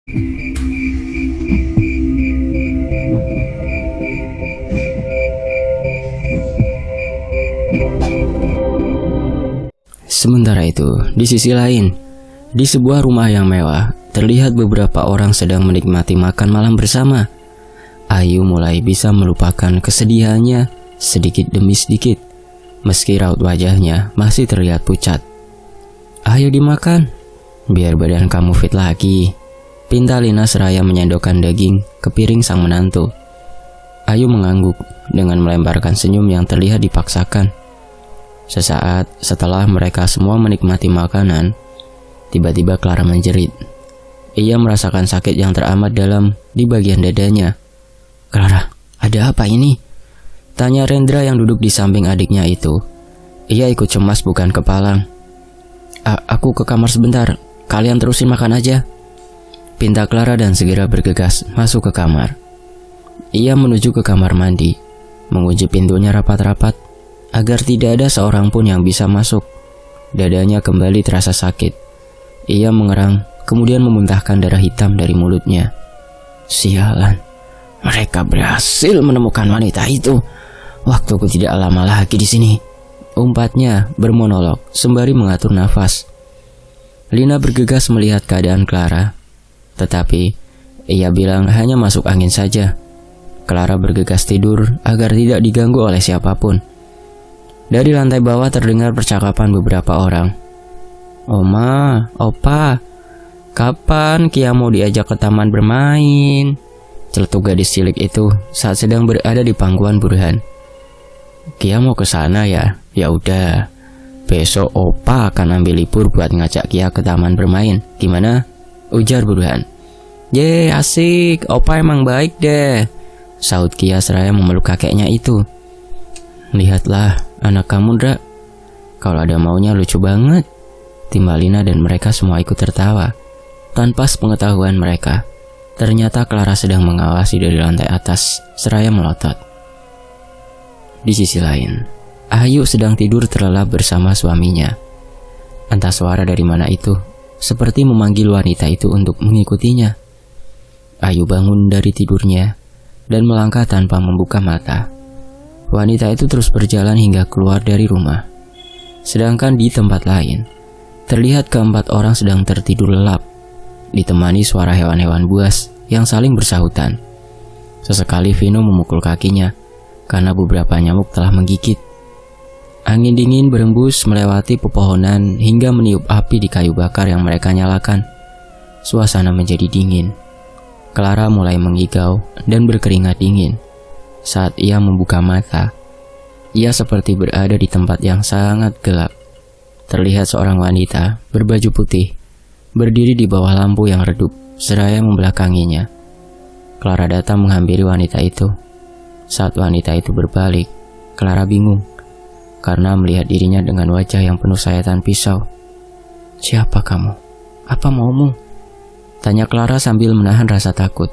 Sementara itu, di sisi lain, di sebuah rumah yang mewah, terlihat beberapa orang sedang menikmati makan malam bersama. Ayu mulai bisa melupakan kesedihannya sedikit demi sedikit, meski raut wajahnya masih terlihat pucat. "Ayo dimakan, biar badan kamu fit lagi," pinta Lina seraya menyendokkan daging ke piring sang menantu. Ayu mengangguk dengan melemparkan senyum yang terlihat dipaksakan. Sesaat setelah mereka semua menikmati makanan, tiba-tiba Clara menjerit. Ia merasakan sakit yang teramat dalam di bagian dadanya. "Clara, ada apa ini?" tanya Rendra yang duduk di samping adiknya itu. Ia ikut cemas bukan kepalang. Aku ke kamar sebentar, kalian terusin makan aja," pinta Clara dan segera bergegas masuk ke kamar. Ia menuju ke kamar mandi, mengunci pintunya rapat-rapat agar tidak ada seorang pun yang bisa masuk. Dadanya kembali terasa sakit. Ia mengerang, kemudian memuntahkan darah hitam dari mulutnya. "Sialan, mereka berhasil menemukan wanita itu. Waktuku tidak lama lagi di sini," umpatnya bermonolog sembari mengatur nafas. Lina bergegas melihat keadaan Clara, tetapi ia bilang hanya masuk angin saja. Clara bergegas tidur agar tidak diganggu oleh siapapun. Dari lantai bawah terdengar percakapan beberapa orang. "Oma, Opa, kapan Kia mau diajak ke taman bermain?" celetuk gadis cilik itu saat sedang berada di pangkuan Burhan. "Kia mau ke sana ya? Ya udah. Besok Opa akan ambil libur buat ngajak Kia ke taman bermain. Gimana?" ujar Burhan. "Ye, asik. Opa emang baik deh," sahut Kia seraya memeluk kakeknya itu. "Lihatlah anak kamu, Dra. Kalau ada maunya lucu banget," timbal Lina dan mereka semua ikut tertawa. Tanpa sepengetahuan mereka, ternyata Clara sedang mengawasi dari lantai atas seraya melotot. Di sisi lain, Ayu sedang tidur terlelap bersama suaminya. Entah suara dari mana itu, seperti memanggil wanita itu untuk mengikutinya. Ayu bangun dari tidurnya dan melangkah tanpa membuka mata. Wanita itu terus berjalan hingga keluar dari rumah. Sedangkan di tempat lain, terlihat keempat orang sedang tertidur lelap, ditemani suara hewan-hewan buas yang saling bersahutan. Sesekali Vino memukul kakinya karena beberapa nyamuk telah menggigit. Angin dingin berembus melewati pepohonan hingga meniup api di kayu bakar yang mereka nyalakan. Suasana menjadi dingin. Clara mulai mengigau dan berkeringat dingin. Saat ia membuka mata, ia seperti berada di tempat yang sangat gelap. Terlihat seorang wanita berbaju putih berdiri di bawah lampu yang redup seraya membelakanginya. Clara datang menghampiri wanita itu. Saat wanita itu berbalik, Clara bingung karena melihat dirinya dengan wajah yang penuh sayatan pisau. "Siapa kamu? Apa maumu?" tanya Clara sambil menahan rasa takut.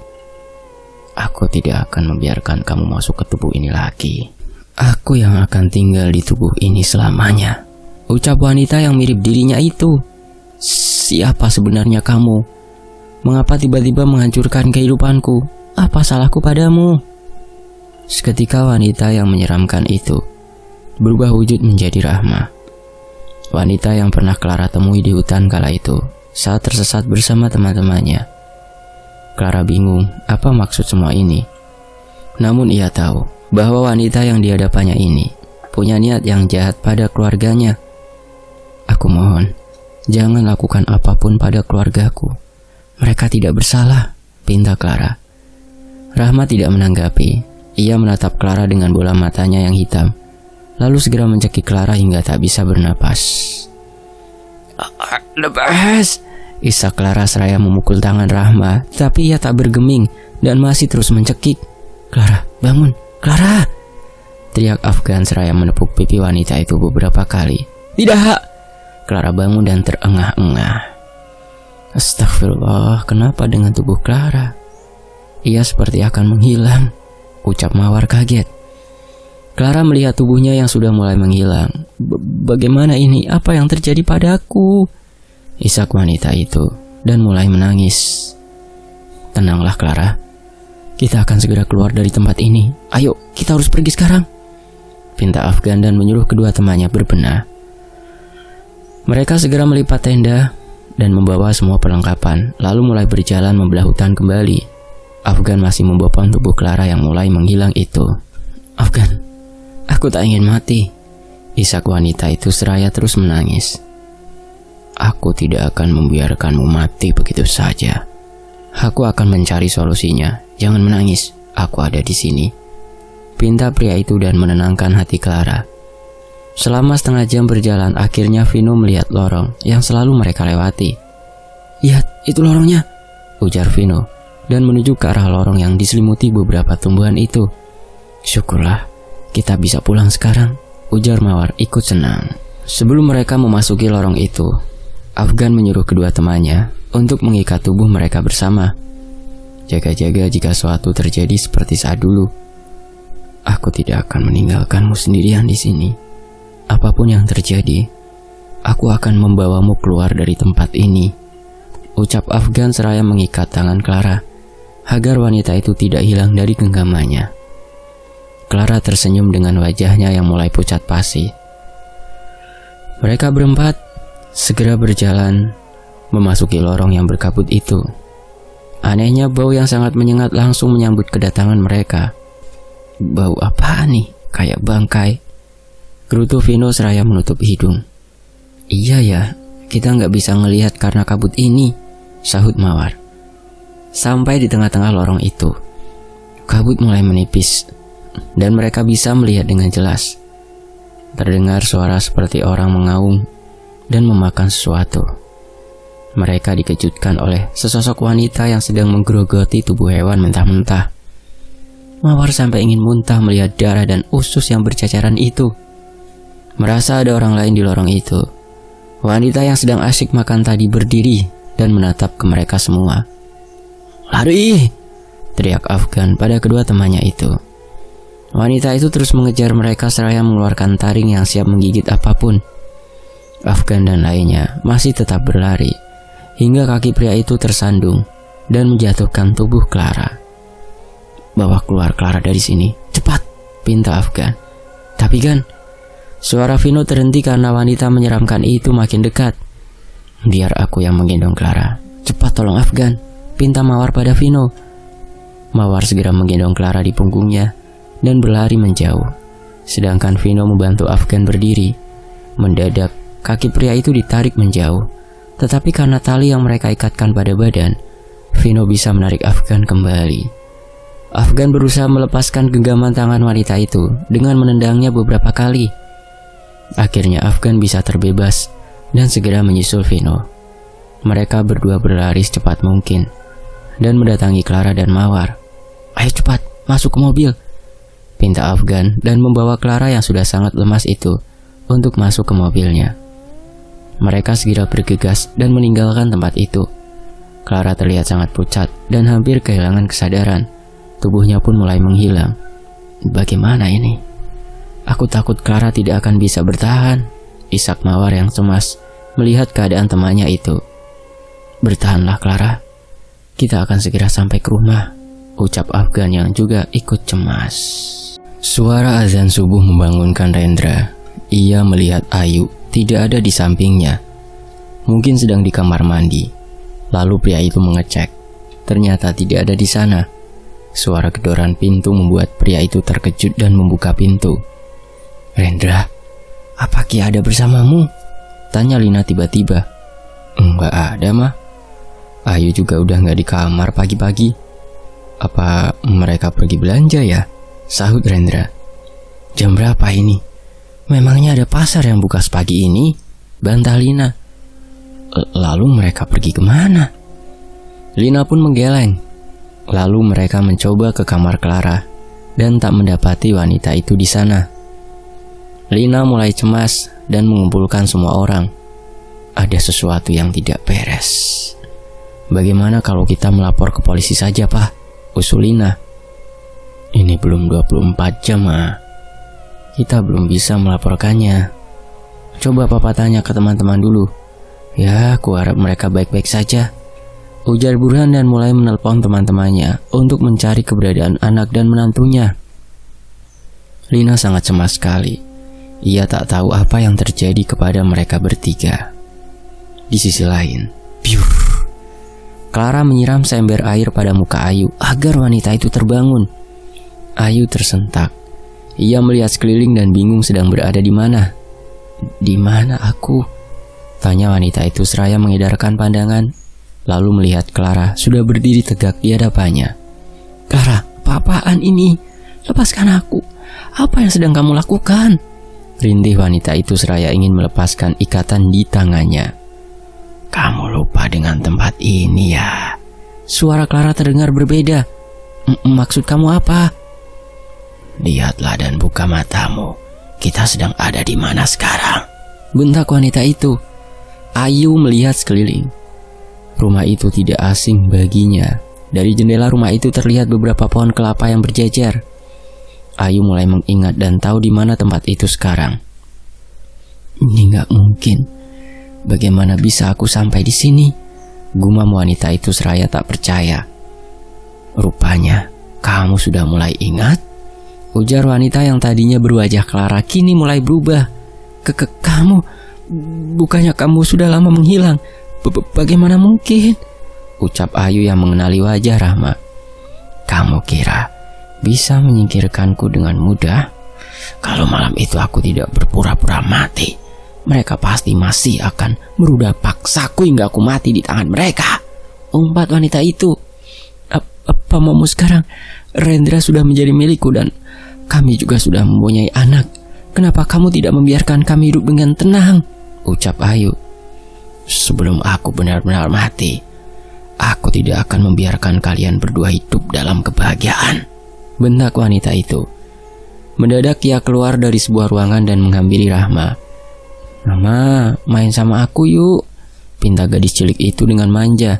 "Aku tidak akan membiarkan kamu masuk ke tubuh ini lagi. Aku yang akan tinggal di tubuh ini selamanya," ucap wanita yang mirip dirinya itu. "Siapa sebenarnya kamu? Mengapa tiba-tiba menghancurkan kehidupanku? Apa salahku padamu?" Seketika wanita yang menyeramkan itu berubah wujud menjadi Rahma. Wanita yang pernah Clara temui di hutan kala itu saat tersesat bersama teman-temannya. Clara bingung apa maksud semua ini. Namun ia tahu bahwa wanita yang dihadapannya ini punya niat yang jahat pada keluarganya. "Aku mohon, jangan lakukan apapun pada keluargaku. Mereka tidak bersalah," pinta Clara. Rahma tidak menanggapi. Ia menatap Clara dengan bola matanya yang hitam, lalu segera mencekik Clara hingga tak bisa bernapas. "Lepas!" isak Clara seraya memukul tangan Rahma, tapi ia tak bergeming dan masih terus mencekik. "Clara, bangun! Clara!" teriak Afgan seraya menepuk pipi wanita itu beberapa kali. "Tidak!" Clara bangun dan terengah-engah. "Astagfirullah, kenapa dengan tubuh Clara? Ia seperti akan menghilang," ucap Mawar kaget. Clara melihat tubuhnya yang sudah mulai menghilang. Bagaimana ini? Apa yang terjadi padaku?" isak wanita itu dan mulai menangis. Tenanglah Clara. Kita akan segera keluar dari tempat ini. Ayo, kita harus pergi sekarang, pinta Afgan dan menyuruh kedua temannya berbenah. Mereka segera melipat tenda dan membawa semua perlengkapan, lalu mulai berjalan membelah hutan kembali. Afgan masih membopong tubuh Clara yang mulai menghilang itu. Afgan, aku tak ingin mati, isak wanita itu seraya terus menangis. Aku tidak akan membiarkanmu mati begitu saja. Aku akan mencari solusinya. Jangan menangis, aku ada di sini, pinta pria itu dan menenangkan hati Clara. Selama setengah jam berjalan, akhirnya Vino melihat lorong yang selalu mereka lewati. Lihat, itu lorongnya, ujar Vino dan menuju ke arah lorong yang diselimuti beberapa tumbuhan itu. Syukurlah, kita bisa pulang sekarang, ujar Mawar ikut senang. Sebelum mereka memasuki lorong itu, Afgan menyuruh kedua temannya untuk mengikat tubuh mereka bersama. Jaga-jaga jika suatu terjadi seperti saat dulu. Aku tidak akan meninggalkanmu sendirian di sini. Apapun yang terjadi, aku akan membawamu keluar dari tempat ini, ucap Afgan seraya mengikat tangan Clara agar wanita itu tidak hilang dari genggamannya. Clara tersenyum dengan wajahnya yang mulai pucat pasi. Mereka berempat segera berjalan memasuki lorong yang berkabut itu. Anehnya bau yang sangat menyengat langsung menyambut kedatangan mereka. Bau apa nih? Kayak bangkai, gerutu Vino seraya menutup hidung. Iya ya, kita nggak bisa ngelihat karena kabut ini, sahut Mawar. Sampai di tengah-tengah lorong itu, kabut mulai menipis dan mereka bisa melihat dengan jelas. Terdengar suara seperti orang mengaum dan memakan sesuatu. Mereka dikejutkan oleh sesosok wanita yang sedang menggerogoti tubuh hewan mentah-mentah. Mawar sampai ingin muntah melihat darah dan usus yang bercacaran itu. Merasa ada orang lain di lorong itu, wanita yang sedang asyik makan tadi berdiri dan menatap ke mereka semua. Lari! Teriak Afgan pada kedua temannya itu. Wanita itu terus mengejar mereka seraya mengeluarkan taring yang siap menggigit apapun. Afgan dan lainnya masih tetap berlari hingga kaki pria itu tersandung dan menjatuhkan tubuh Clara. Bawa keluar Clara dari sini, cepat, pinta Afgan. Tapi kan, suara Vino terhenti karena wanita menyeramkan itu makin dekat. Biar aku yang menggendong Clara. Cepat tolong Afgan, pinta Mawar pada Vino. Mawar segera menggendong Clara di punggungnya dan berlari menjauh. Sedangkan Vino membantu Afgan berdiri. Mendadak, kaki pria itu ditarik menjauh. Tetapi karena tali yang mereka ikatkan pada badan, Vino bisa menarik Afgan kembali. Afgan berusaha melepaskan genggaman tangan wanita itu dengan menendangnya beberapa kali. Akhirnya Afgan bisa terbebas dan segera menyusul Vino. Mereka berdua berlari secepat mungkin dan mendatangi Clara dan Mawar. Ayo cepat, masuk ke mobil, pinta Afgan dan membawa Clara yang sudah sangat lemas itu untuk masuk ke mobilnya. Mereka segera bergegas dan meninggalkan tempat itu. Clara terlihat sangat pucat dan hampir kehilangan kesadaran. Tubuhnya pun mulai menghilang. Bagaimana ini? Aku takut Clara tidak akan bisa bertahan, isak Mawar yang cemas melihat keadaan temannya itu. Bertahanlah Clara, kita akan segera sampai ke rumah, ucap Afgan yang juga ikut cemas. Suara azan subuh membangunkan Rendra. Ia melihat Ayu tidak ada di sampingnya. Mungkin sedang di kamar mandi. Lalu pria itu mengecek. Ternyata tidak ada di sana. Suara gedoran pintu membuat pria itu terkejut dan membuka pintu. Rendra, apa Ki ada bersamamu? Tanya Lina tiba-tiba. Enggak ada mah. Ayu juga udah gak di kamar pagi-pagi. Apa mereka pergi belanja ya? Sahut Rendra. Jam berapa ini? Memangnya ada pasar yang buka sepagi ini? Bantah Lina. Lalu mereka pergi kemana? Lina pun menggeleng. Lalu mereka mencoba ke kamar Clara dan tak mendapati wanita itu di sana. Lina mulai cemas dan mengumpulkan semua orang. Ada sesuatu yang tidak beres. Bagaimana kalau kita melapor ke polisi saja, Pak? Usul Lina. Ini belum 24 jam, Ma. Kita belum bisa melaporkannya. Coba Papa tanya ke teman-teman dulu. Ya, aku harap mereka baik-baik saja. ujar Burhan dan mulai menelpon teman-temannya untuk mencari keberadaan anak dan menantunya. Lina sangat cemas sekali. Ia tak tahu apa yang terjadi kepada mereka bertiga. Di sisi lain, piur, Clara menyiram seember air pada muka Ayu agar wanita itu terbangun. Ayu tersentak. Ia melihat sekeliling dan bingung sedang berada di mana. Di mana aku? Tanya wanita itu seraya mengedarkan pandangan, lalu melihat Clara sudah berdiri tegak di hadapannya. Clara, apa-apaan ini? Lepaskan aku. Apa yang sedang kamu lakukan? Rintih wanita itu seraya ingin melepaskan ikatan di tangannya. Kamu lupa dengan tempat ini ya? Suara Clara terdengar berbeda. Maksud kamu apa? Lihatlah dan buka matamu. Kita sedang ada di mana sekarang? Bentak wanita itu. Ayu melihat sekeliling. Rumah itu tidak asing baginya. Dari jendela rumah itu terlihat beberapa pohon kelapa yang berjejer. Ayu mulai mengingat dan tahu di mana tempat itu sekarang. Ini nggak mungkin. Bagaimana bisa aku sampai di sini? Gumam wanita itu seraya tak percaya. Rupanya kamu sudah mulai ingat? Ujar wanita yang tadinya berwajah Clara kini mulai berubah. Kamu, bukannya kamu sudah lama menghilang? Bagaimana mungkin? Ucap Ayu yang mengenali wajah Rahma. Kamu kira bisa menyingkirkanku dengan mudah? Kalau malam itu aku tidak berpura-pura mati, mereka pasti masih akan merudah paksaku hingga aku mati di tangan mereka. Umpat wanita itu. Apa maumu sekarang? Rendra sudah menjadi milikku dan kami juga sudah mempunyai anak. Kenapa kamu tidak membiarkan kami hidup dengan tenang? Ucap Ayu. Sebelum aku benar-benar mati, aku tidak akan membiarkan kalian berdua hidup dalam kebahagiaan. Bentak wanita itu. Mendadak ia keluar dari sebuah ruangan dan menghampiri Rahma. Mama, main sama aku yuk, pinta gadis cilik itu dengan manja.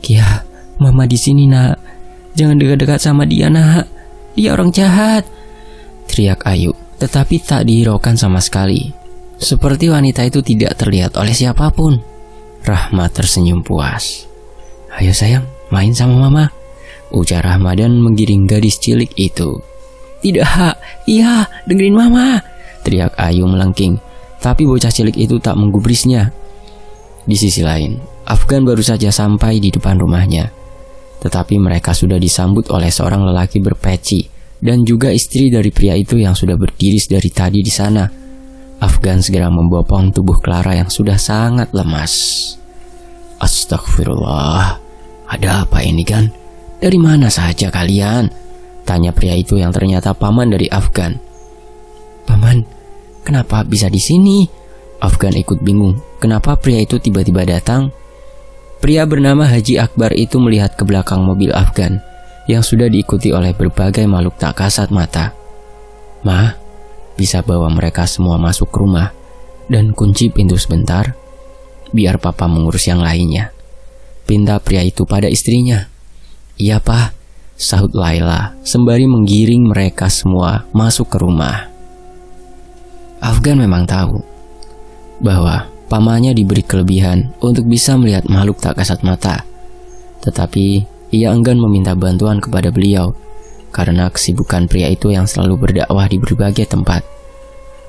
Kia, Mama di sini nak. Jangan dekat-dekat sama dia nak. Dia orang jahat, teriak Ayu, tetapi tak dihiraukan sama sekali. Seperti wanita itu tidak terlihat oleh siapapun. Rahma tersenyum puas. Ayo sayang, main sama Mama, ujar Rahma dan menggiring gadis cilik itu. Tidak, iya, dengerin Mama, teriak Ayu melengking. Tapi bocah cilik itu tak menggubrisnya. Di sisi lain, Afgan baru saja sampai di depan rumahnya. Tetapi mereka sudah disambut oleh seorang lelaki berpeci dan juga istri dari pria itu yang sudah berdiri dari tadi di sana. Afgan segera membopong tubuh Clara yang sudah sangat lemas. Astagfirullah, ada apa ini kan? Dari mana saja kalian? Tanya pria itu yang ternyata paman dari Afgan. Paman, kenapa bisa di sini? Afgan ikut bingung. Kenapa pria itu tiba-tiba datang? Pria bernama Haji Akbar itu melihat ke belakang mobil Afgan yang sudah diikuti oleh berbagai makhluk tak kasat mata. Ma, bisa bawa mereka semua masuk ke rumah dan kunci pintu sebentar, biar papa mengurus yang lainnya. Pinta pria itu pada istrinya. Iya pak, sahut Laila sembari menggiring mereka semua masuk ke rumah. Afgan memang tahu bahwa pamannya diberi kelebihan untuk bisa melihat makhluk tak kasat mata. Tetapi ia enggan meminta bantuan kepada beliau karena kesibukan pria itu yang selalu berdakwah di berbagai tempat.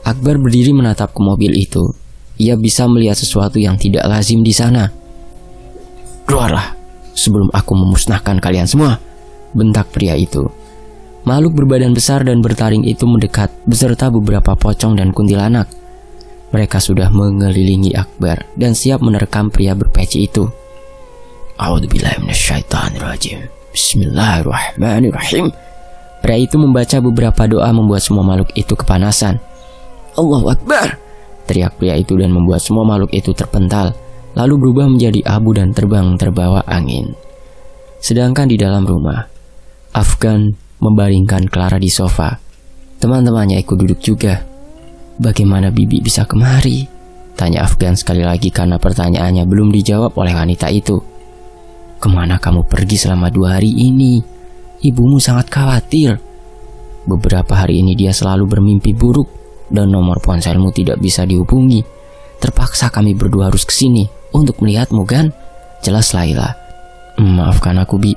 Akbar berdiri menatap ke mobil itu. Ia bisa melihat sesuatu yang tidak lazim di sana. Keluarlah sebelum aku memusnahkan kalian semua, bentak pria itu. Makhluk berbadan besar dan bertaring itu mendekat beserta beberapa pocong dan kuntilanak. Mereka sudah mengelilingi Akbar dan siap menerkam pria berpeci itu. A'udzubillahi minasyaitonirrajim. Bismillahirrahmanirrahim. Pria itu membaca beberapa doa membuat semua makhluk itu kepanasan. Allahu Akbar, teriak pria itu dan membuat semua makhluk itu terpental, lalu berubah menjadi abu dan terbang terbawa angin. Sedangkan di dalam rumah, Afgan membaringkan Clara di sofa. Teman-temannya ikut duduk juga. Bagaimana Bibi bisa kemari? Tanya Afgan sekali lagi karena pertanyaannya belum dijawab oleh wanita itu. Kemana kamu pergi selama 2 hari ini? Ibumu sangat khawatir. Beberapa hari ini dia selalu bermimpi buruk dan nomor ponselmu tidak bisa dihubungi. Terpaksa kami berdua harus kesini untuk melihatmu kan? Jelas Laila, Maafkan aku, Bi.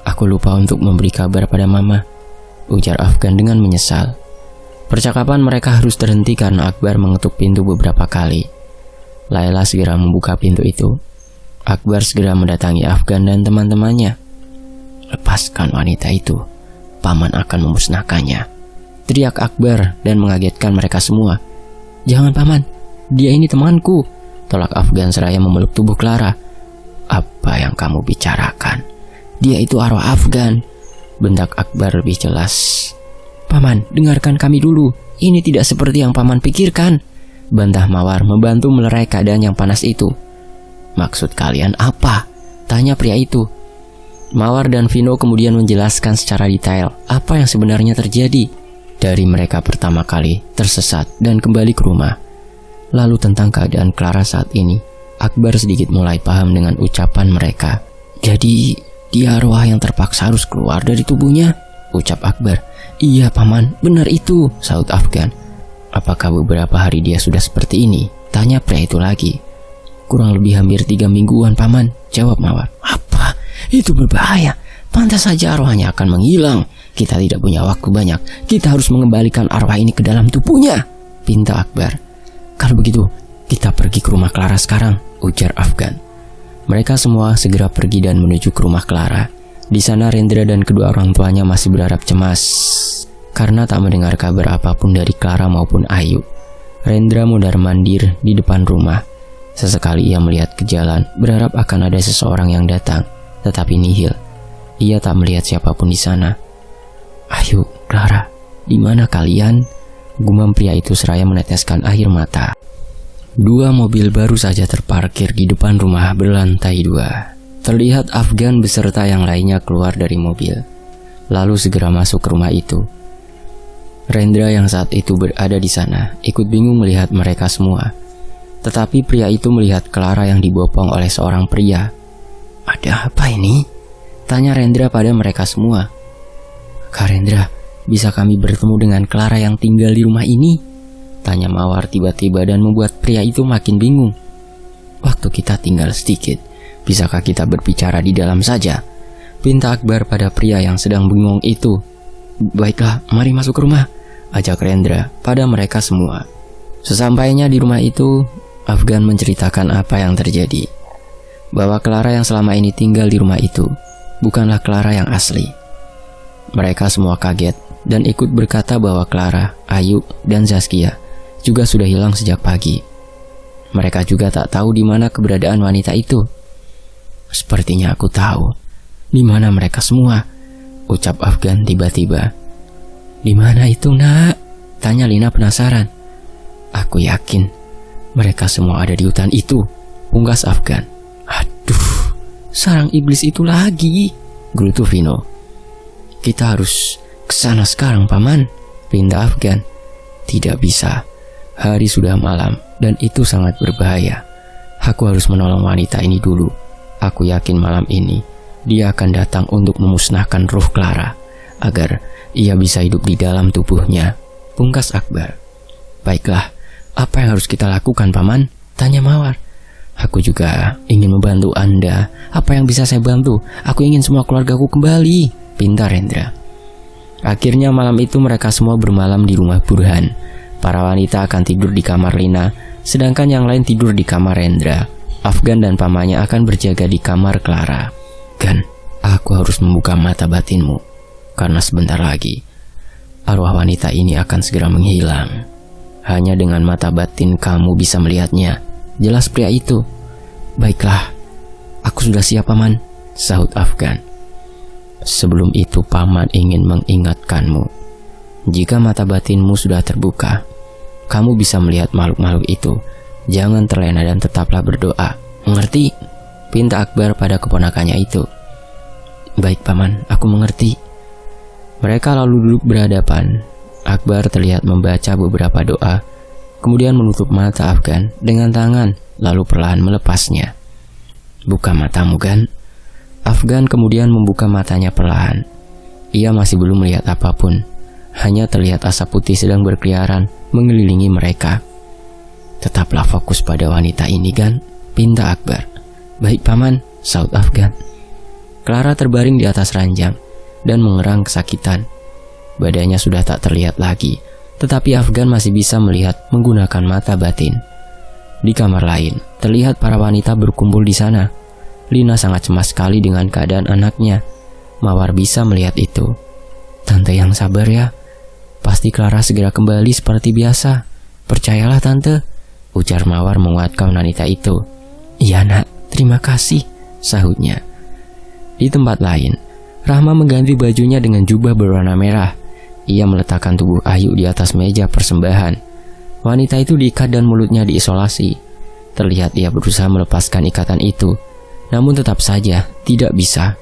Aku lupa untuk memberi kabar pada Mama, ujar Afgan dengan menyesal. Percakapan mereka harus terhenti karena Akbar mengetuk pintu beberapa kali. Laila segera membuka pintu itu. Akbar segera mendatangi Afgan dan teman-temannya. Lepaskan wanita itu, Paman akan memusnahkannya, teriak Akbar dan mengagetkan mereka semua. Jangan Paman, dia ini temanku, tolak Afgan seraya memeluk tubuh Clara. Apa yang kamu bicarakan? Dia itu arwah Afgan, bentak Akbar lebih jelas. Paman, dengarkan kami dulu. Ini tidak seperti yang Paman pikirkan, bantah Mawar membantu melerai keadaan yang panas itu. Maksud kalian apa? Tanya pria itu. Mawar dan Vino kemudian menjelaskan secara detail apa yang sebenarnya terjadi. Dari mereka pertama kali tersesat dan kembali ke rumah. Lalu tentang keadaan Clara saat ini, Akbar sedikit mulai paham dengan ucapan mereka. Jadi, dia arwah yang terpaksa harus keluar dari tubuhnya, ucap Akbar. Iya Paman, benar itu, sahut Afgan. Apakah beberapa hari dia sudah seperti ini? Tanya pria itu lagi. Kurang lebih hampir 3 mingguan Paman, jawab Mawar. Apa? Itu berbahaya. Pantas saja arwahnya akan menghilang. Kita tidak punya waktu banyak. Kita harus mengembalikan arwah ini ke dalam tubuhnya, pinta Akbar. Kalau begitu, kita pergi ke rumah Clara sekarang, ujar Afgan. Mereka semua segera pergi dan menuju ke rumah Clara. Di sana Rendra dan kedua orang tuanya masih berharap cemas karena tak mendengar kabar apapun dari Clara maupun Ayu. Rendra mondar-mandir di depan rumah. Sesekali ia melihat ke jalan, berharap akan ada seseorang yang datang, tetapi nihil. Ia tak melihat siapapun di sana. Ayu, Clara, di mana kalian? Gumam pria itu seraya meneteskan air mata. 2 mobil baru saja terparkir di depan rumah berlantai 2. Terlihat Afgan beserta yang lainnya keluar dari mobil, lalu segera masuk ke rumah itu. Rendra yang saat itu berada di sana ikut bingung melihat mereka semua. Tetapi pria itu melihat Clara yang dibopong oleh seorang pria. Ada apa ini? Tanya Rendra pada mereka semua. Kak Rendra, bisa kami bertemu dengan Clara yang tinggal di rumah ini? Tanya Mawar tiba-tiba dan membuat pria itu makin bingung. Waktu kita tinggal sedikit, bisakah kita berbicara di dalam saja? Pinta Akbar pada pria yang sedang bengong itu. Baiklah, mari masuk ke rumah, ajak Rendra pada mereka semua. Sesampainya di rumah itu, Afgan menceritakan apa yang terjadi. Bahwa Clara yang selama ini tinggal di rumah itu bukanlah Clara yang asli. Mereka semua kaget dan ikut berkata bahwa Clara, Ayu, dan Zaskia juga sudah hilang sejak pagi. Mereka juga tak tahu di mana keberadaan wanita itu. Sepertinya aku tahu di mana mereka semua, ucap Afgan tiba-tiba. Di mana itu, Nak? Tanya Lina penasaran. Aku yakin mereka semua ada di hutan itu, pungkas Afgan. Aduh, sarang iblis itu lagi, gerutu Vino. Kita harus ke sana sekarang, Paman, pinta Afgan. Tidak bisa. Hari sudah malam dan itu sangat berbahaya. Aku harus menolong wanita ini dulu. Aku yakin malam ini dia akan datang untuk memusnahkan ruh Clara agar ia bisa hidup di dalam tubuhnya, pungkas Akbar. Baiklah, apa yang harus kita lakukan, Paman? Tanya Mawar. Aku juga ingin membantu Anda. Apa yang bisa saya bantu? Aku ingin semua keluargaku kembali, pinta Rendra. Akhirnya malam itu mereka semua bermalam di rumah Burhan. Para wanita akan tidur di kamar Lina, sedangkan yang lain tidur di kamar Rendra. Afgan dan pamannya akan berjaga di kamar Clara. Gan, aku harus membuka mata batinmu, karena sebentar lagi arwah wanita ini akan segera menghilang. Hanya dengan mata batin kamu bisa melihatnya, jelas pria itu. Baiklah, aku sudah siap, Paman, sahut Afgan. Sebelum itu Paman ingin mengingatkanmu. Jika mata batinmu sudah terbuka, kamu bisa melihat makhluk-makhluk itu. Jangan terlena dan tetaplah berdoa. Mengerti? Pinta Akbar pada keponakannya itu. Baik, Paman, aku mengerti. Mereka lalu duduk berhadapan. Akbar terlihat membaca beberapa doa, kemudian menutup mata Afgan dengan tangan, lalu perlahan melepasnya. Buka matamu, Gan. Afgan kemudian membuka matanya perlahan. Ia masih belum melihat apapun. Hanya terlihat asap putih sedang berkeliaran mengelilingi mereka. Tetaplah fokus pada wanita ini, Gan, pinta Akbar. Baik, Paman, sahut Afgan. Clara terbaring di atas ranjang dan mengerang kesakitan. Badannya sudah tak terlihat lagi, tetapi Afgan masih bisa melihat menggunakan mata batin. Di kamar lain, terlihat para wanita berkumpul di sana. Lina sangat cemas sekali dengan keadaan anaknya. Mawar bisa melihat itu. "Tante yang sabar ya. Pasti Clara segera kembali seperti biasa. Percayalah tante," ujar Mawar menguatkan wanita itu. "Iya nak, terima kasih," sahutnya. Di tempat lain, Rahma mengganti bajunya dengan jubah berwarna merah. Ia meletakkan tubuh Ayu di atas meja persembahan. Wanita itu diikat dan mulutnya diisolasi. Terlihat ia berusaha melepaskan ikatan itu, namun tetap saja tidak bisa.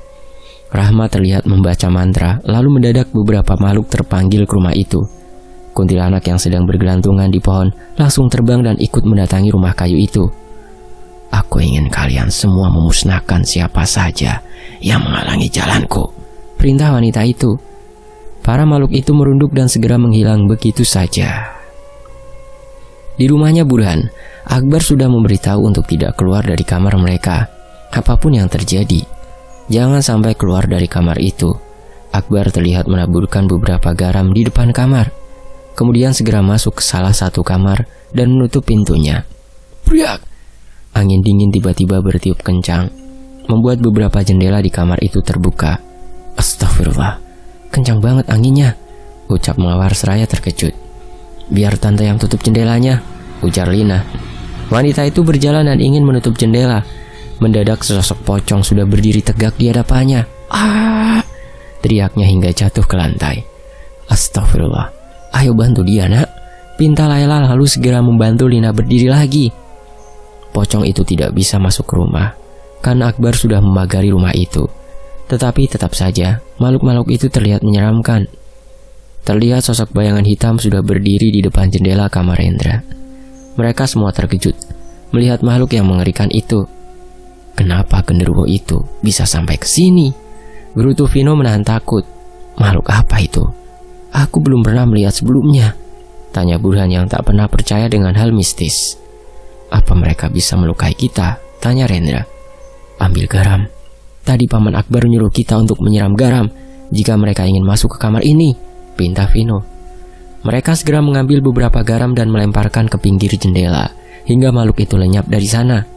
Rahma terlihat membaca mantra, lalu mendadak beberapa makhluk terpanggil ke rumah itu. Kuntilanak yang sedang bergelantungan di pohon langsung terbang dan ikut mendatangi rumah kayu itu. "Aku ingin kalian semua memusnahkan siapa saja yang menghalangi jalanku," perintah wanita itu. Para makhluk itu merunduk dan segera menghilang begitu saja. Di rumahnya Burhan, Akbar sudah memberitahu untuk tidak keluar dari kamar mereka. Apapun yang terjadi, jangan sampai keluar dari kamar itu. Akbar terlihat menaburkan beberapa garam di depan kamar. Kemudian segera masuk ke salah satu kamar dan menutup pintunya. Priak! Angin dingin tiba-tiba bertiup kencang, membuat beberapa jendela di kamar itu terbuka. "Astagfirullah, kencang banget anginnya," ucap Mawar seraya terkejut. "Biar tante yang tutup jendelanya," ujar Lina. Wanita itu berjalan dan ingin menutup jendela. Mendadak sesosok pocong sudah berdiri tegak di hadapannya. "Ah!" teriaknya hingga jatuh ke lantai. "Astagfirullah, ayo bantu dia nak," pinta Laila lalu segera membantu Lina berdiri lagi. Pocong itu tidak bisa masuk ke rumah, karena Akbar sudah memagari rumah itu. Tetapi tetap saja, makhluk-makhluk itu terlihat menyeramkan. Terlihat sosok bayangan hitam sudah berdiri di depan jendela kamar Rendra. Mereka semua terkejut melihat makhluk yang mengerikan itu. Kenapa genderuwo itu bisa sampai ke sini? Gerutu Vino menahan takut. "Makhluk apa itu? Aku belum pernah melihat sebelumnya," tanya Burhan yang tak pernah percaya dengan hal mistis. "Apa mereka bisa melukai kita?" tanya Rendra. "Ambil garam. Tadi Paman Akbar menyuruh kita untuk menyiram garam jika mereka ingin masuk ke kamar ini," pinta Vino. Mereka segera mengambil beberapa garam dan melemparkan ke pinggir jendela hingga makhluk itu lenyap dari sana.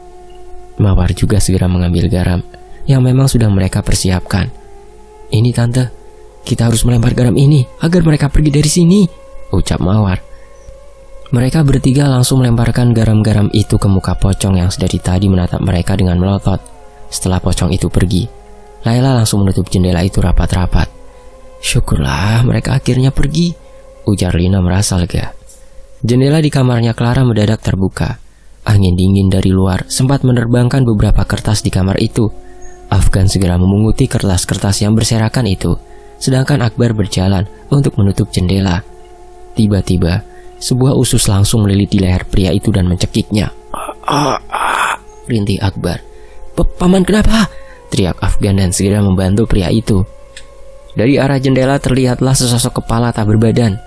Mawar juga segera mengambil garam yang memang sudah mereka persiapkan. "Ini tante, kita harus melempar garam ini agar mereka pergi dari sini," ucap Mawar. Mereka bertiga langsung melemparkan garam-garam itu ke muka pocong yang sedari tadi menatap mereka dengan melotot. Setelah pocong itu pergi, Laila langsung menutup jendela itu rapat-rapat. "Syukurlah mereka akhirnya pergi," ujar Lina merasa lega. Jendela di kamarnya Clara mendadak terbuka. Angin dingin dari luar sempat menerbangkan beberapa kertas di kamar itu. Afgan segera memunguti kertas-kertas yang berserakan itu, sedangkan Akbar berjalan untuk menutup jendela. Tiba-tiba, sebuah usus langsung melilit di leher pria itu dan mencekiknya. Rintih Akbar. "Paman kenapa?" teriak Afgan dan segera membantu pria itu. Dari arah jendela terlihatlah sesosok kepala tak berbadan.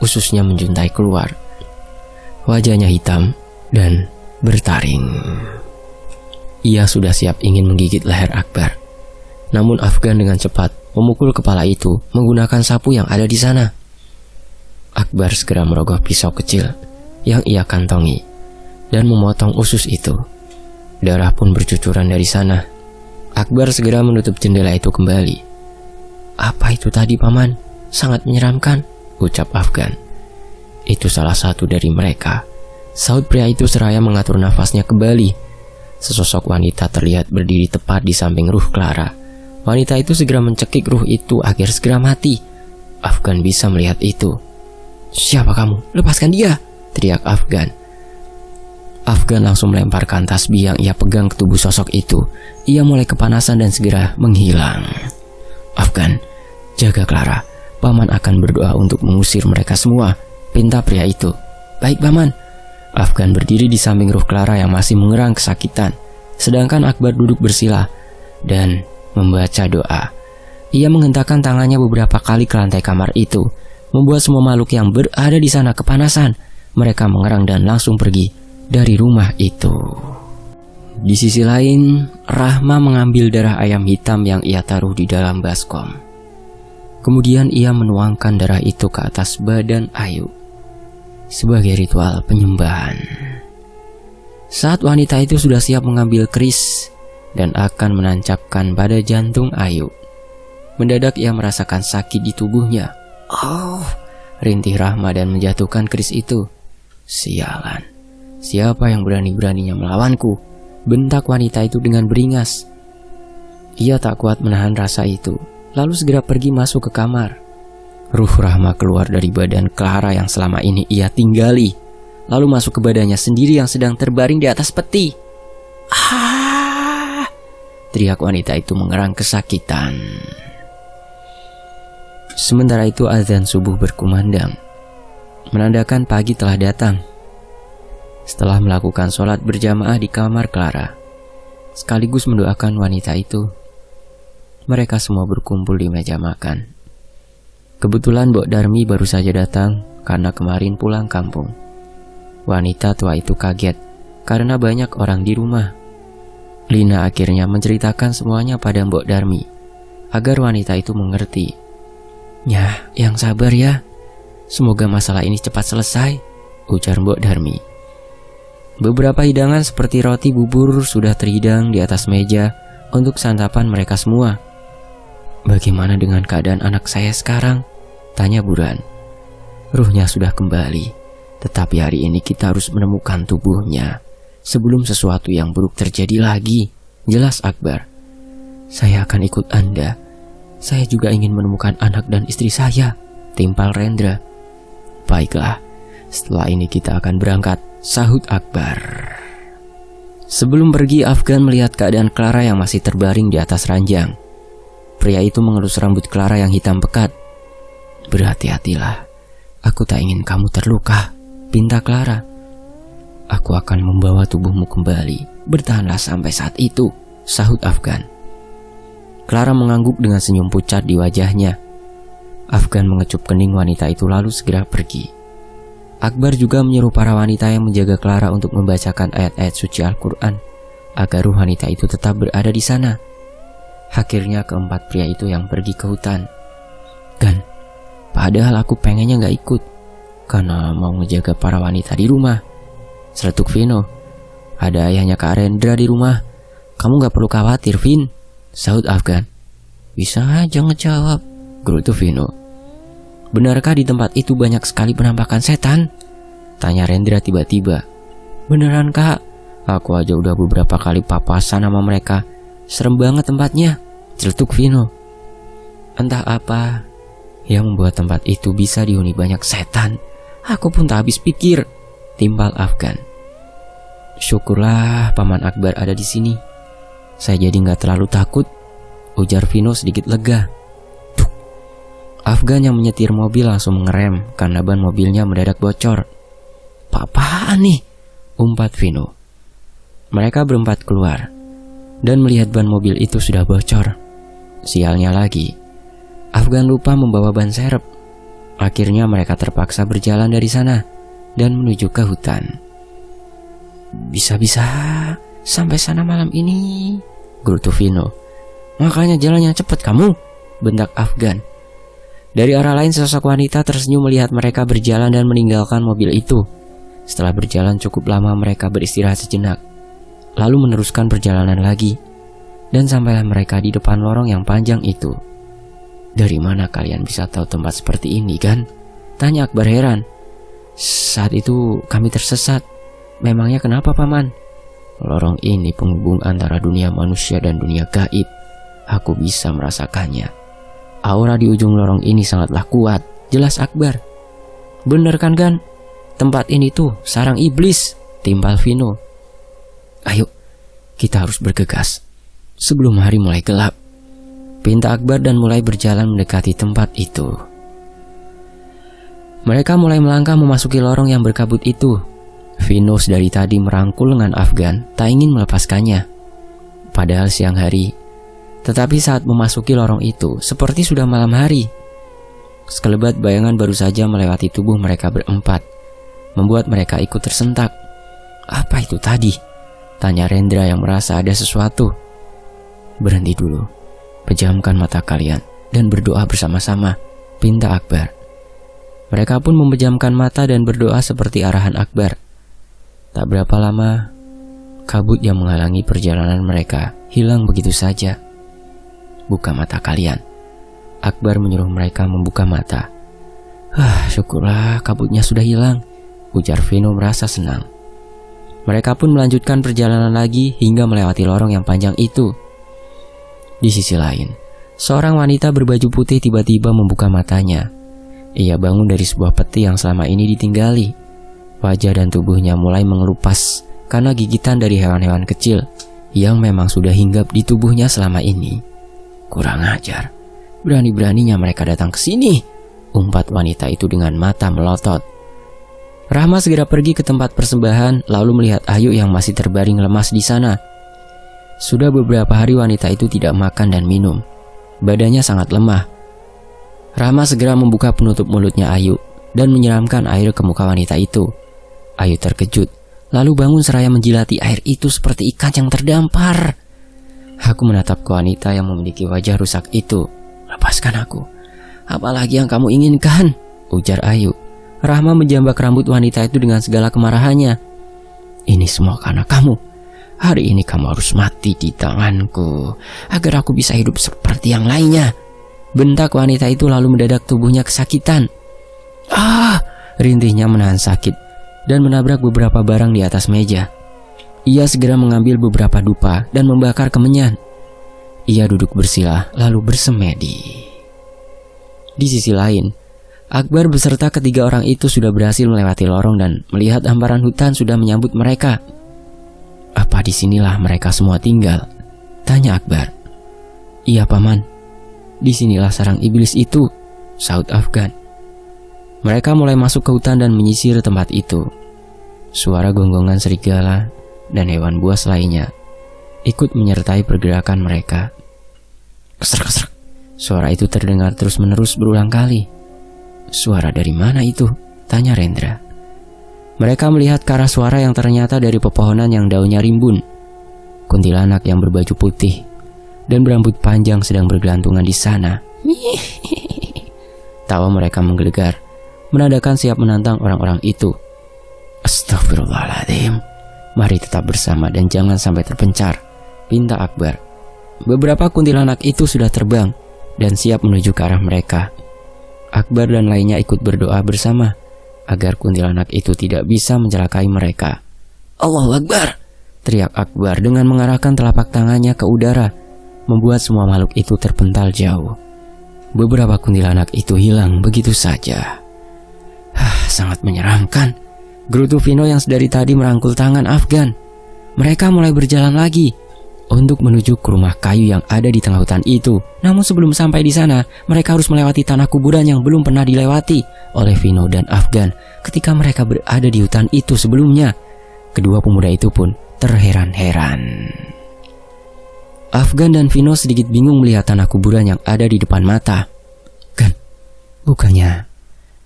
Ususnya menjuntai keluar. Wajahnya hitam dan bertaring. Ia sudah siap ingin menggigit leher Akbar. Namun Afgan dengan cepat memukul kepala itu menggunakan sapu yang ada di sana. Akbar segera merogoh pisau kecil yang ia kantongi dan memotong usus itu. Darah pun bercucuran dari sana. Akbar segera menutup jendela itu kembali. "Apa itu tadi paman? Sangat menyeramkan," ucap Afgan. "Itu salah satu dari mereka," saut pria itu seraya mengatur nafasnya kembali. Sesosok wanita terlihat berdiri tepat di samping ruh Clara. Wanita itu segera mencekik ruh itu agar segera mati. Afgan bisa melihat itu. "Siapa kamu? Lepaskan dia!" teriak Afgan. Afgan langsung melemparkan tasbih yang ia pegang ke tubuh sosok itu. Ia mulai kepanasan dan segera menghilang. "Afgan, jaga Clara. Paman akan berdoa untuk mengusir mereka semua," pinta pria itu. "Baik paman." Afgan berdiri di samping ruh Clara yang masih mengerang kesakitan, sedangkan Akbar duduk bersila dan membaca doa. Ia menghentakkan tangannya beberapa kali ke lantai kamar itu, membuat semua makhluk yang berada di sana kepanasan. Mereka mengerang dan langsung pergi dari rumah itu. Di sisi lain, Rahma mengambil darah ayam hitam yang ia taruh di dalam baskom. Kemudian ia menuangkan darah itu ke atas badan Ayu sebagai ritual penyembahan. Saat wanita itu sudah siap mengambil keris dan akan menancapkan pada jantung Ayu, mendadak ia merasakan sakit di tubuhnya. "Oh!" rintih Rahma dan menjatuhkan keris itu. "Sialan, siapa yang berani-beraninya melawanku?" bentak wanita itu dengan beringas. Ia tak kuat menahan rasa itu, lalu segera pergi masuk ke kamar. Ruh Rahma keluar dari badan Clara yang selama ini ia tinggali, lalu masuk ke badannya sendiri yang sedang terbaring di atas peti. "Ah!" teriak wanita itu mengerang kesakitan. Sementara itu azan subuh berkumandang, menandakan pagi telah datang. Setelah melakukan sholat berjamaah di kamar Clara, sekaligus mendoakan wanita itu, mereka semua berkumpul di meja makan. Kebetulan Mbok Darmi baru saja datang karena kemarin pulang kampung. Wanita tua itu kaget karena banyak orang di rumah. Lina akhirnya menceritakan semuanya pada Mbok Darmi agar wanita itu mengerti. "Ya, yang sabar ya. Semoga masalah ini cepat selesai," ujar Mbok Darmi. Beberapa hidangan seperti roti bubur sudah terhidang di atas meja untuk santapan mereka semua. "Bagaimana dengan keadaan anak saya sekarang?" tanya Buran. "Ruhnya sudah kembali, tetapi hari ini kita harus menemukan tubuhnya sebelum sesuatu yang buruk terjadi lagi," jelas Akbar. "Saya akan ikut Anda. Saya juga ingin menemukan anak dan istri saya," timpal Rendra. "Baiklah, setelah ini kita akan berangkat," sahut Akbar. Sebelum pergi, Afgan melihat keadaan Clara yang masih terbaring di atas ranjang. Pria itu mengelus rambut Clara yang hitam pekat. "Berhati-hatilah, aku tak ingin kamu terluka," pinta Clara. "Aku akan membawa tubuhmu kembali. Bertahanlah sampai saat itu," sahut Afgan. Clara mengangguk dengan senyum pucat di wajahnya. Afgan mengecup kening wanita itu lalu segera pergi. Akbar juga menyuruh para wanita yang menjaga Clara untuk membacakan ayat-ayat suci Al-Quran agar ruh wanita itu tetap berada di sana. Akhirnya keempat pria itu yang pergi ke hutan. "Gan, padahal aku pengennya gak ikut karena mau ngejaga para wanita di rumah," seletuk Vino. "Ada ayahnya Kak Rendra di rumah. Kamu gak perlu khawatir, Vin," sahut Afgan. "Bisa aja ngejawab," gerutu Vino. "Benarkah di tempat itu banyak sekali penampakan setan?" tanya Rendra tiba-tiba. "Beneran Kak, aku aja udah beberapa kali papasan sama mereka. Serem banget tempatnya," celetuk Vino. "Entah apa yang membuat tempat itu bisa dihuni banyak setan, aku pun tak habis pikir," timpal Afgan. "Syukurlah Paman Akbar ada di sini. Saya jadi gak terlalu takut," ujar Vino sedikit lega. Afgan yang menyetir mobil langsung mengerem karena ban mobilnya mendadak bocor. "Apa-apaan nih?" umpat Vino. Mereka berempat keluar dan melihat ban mobil itu sudah bocor. Sialnya lagi, Afgan lupa membawa ban serep. Akhirnya mereka terpaksa berjalan dari sana dan menuju ke hutan. "Bisa-bisa sampai sana malam ini," gerutu Vino. "Makanya jalan yang cepat kamu," bentak Afgan. Dari arah lain sosok wanita tersenyum melihat mereka berjalan dan meninggalkan mobil itu. Setelah berjalan cukup lama mereka beristirahat sejenak, lalu meneruskan perjalanan lagi. Dan sampailah mereka di depan lorong yang panjang itu. "Dari mana kalian bisa tahu tempat seperti ini, kan?" tanya Akbar heran. "Saat itu kami tersesat." "Memangnya kenapa Paman?" "Lorong ini penghubung antara dunia manusia dan dunia gaib. Aku bisa merasakannya. Aura di ujung lorong ini sangatlah kuat," jelas Akbar. "Bener kan Gan? Tempat ini tuh sarang iblis," timpal Vino. "Ayo, kita harus bergegas sebelum hari mulai gelap," pinta Akbar dan mulai berjalan mendekati tempat itu. Mereka mulai melangkah memasuki lorong yang berkabut itu. Vino dari tadi merangkul lengan Afgan, tak ingin melepaskannya. Padahal siang hari. Tetapi saat memasuki lorong itu, seperti sudah malam hari. Sekelebat bayangan baru saja melewati tubuh mereka berempat, membuat mereka ikut tersentak. Apa itu tadi? Tanya Rendra yang merasa ada sesuatu. Berhenti dulu, pejamkan mata kalian dan berdoa bersama-sama, pinta Akbar. Mereka pun memejamkan mata dan berdoa seperti arahan Akbar. Tak berapa lama, kabut yang menghalangi perjalanan mereka hilang begitu saja. Buka mata kalian. Akbar menyuruh mereka membuka mata. Syukurlah kabutnya sudah hilang, ujar Vino merasa senang. Mereka pun melanjutkan perjalanan lagi hingga melewati lorong yang panjang itu. Di sisi lain, seorang wanita berbaju putih tiba-tiba membuka matanya. Ia bangun dari sebuah peti yang selama ini ditinggali. Wajah dan tubuhnya mulai mengelupas karena gigitan dari hewan-hewan kecil yang memang sudah hinggap di tubuhnya selama ini. Kurang ajar, berani-beraninya mereka datang ke sini, umpat wanita itu dengan mata melotot. Rahma segera pergi ke tempat persembahan lalu melihat Ayu yang masih terbaring lemas di sana. Sudah beberapa hari wanita itu tidak makan dan minum. Badannya sangat lemah. Rahma segera membuka penutup mulutnya Ayu dan menyiramkan air ke muka wanita itu. Ayu terkejut, lalu bangun seraya menjilati air itu seperti ikan yang terdampar. Aku menatap ke wanita yang memiliki wajah rusak itu. Lepaskan aku. Apalagi yang kamu inginkan? Ujar Ayu. Rahma menjambak rambut wanita itu dengan segala kemarahannya. Ini semua karena kamu. Hari ini kamu harus mati di tanganku agar aku bisa hidup seperti yang lainnya. Bentak wanita itu lalu mendadak tubuhnya kesakitan. Rintihnya menahan sakit dan menabrak beberapa barang di atas meja. Ia segera mengambil beberapa dupa dan membakar kemenyan. Ia duduk bersila lalu bersemedi. Di sisi lain, Akbar beserta ketiga orang itu sudah berhasil melewati lorong dan melihat hamparan hutan sudah menyambut mereka. Apa disinilah mereka semua tinggal? Tanya Akbar. Iya paman, disinilah sarang iblis itu, sahut Afgan. Mereka mulai masuk ke hutan dan menyisir tempat itu. Suara gonggongan serigala dan hewan buas lainnya ikut menyertai pergerakan mereka. Keser-keser. Suara itu terdengar terus-menerus berulang kali. Suara dari mana itu? Tanya Rendra. Mereka melihat ke arah suara yang ternyata dari pepohonan yang daunnya rimbun. Kuntilanak yang berbaju putih dan berambut panjang sedang bergelantungan di sana. Tawa mereka menggelegar, menandakan siap menantang orang-orang itu. Astagfirullahaladzim. Mari tetap bersama dan jangan sampai terpencar, pinta Akbar. Beberapa kuntilanak itu sudah terbang dan siap menuju ke arah mereka. Akbar dan lainnya ikut berdoa bersama agar kuntilanak itu tidak bisa mencelakai mereka. Allahu Akbar, teriak Akbar dengan mengarahkan telapak tangannya ke udara, membuat semua makhluk itu terpental jauh. Beberapa kuntilanak itu hilang begitu saja. Sangat menyeramkan. Gerutu Vino yang sedari tadi merangkul tangan Afgan. Mereka mulai berjalan lagi untuk menuju ke rumah kayu yang ada di tengah hutan itu. Namun sebelum sampai di sana, mereka harus melewati tanah kuburan yang belum pernah dilewati oleh Vino dan Afgan ketika mereka berada di hutan itu sebelumnya. Kedua pemuda itu pun terheran-heran. Afgan dan Vino sedikit bingung melihat tanah kuburan yang ada di depan mata. Kan, bukannya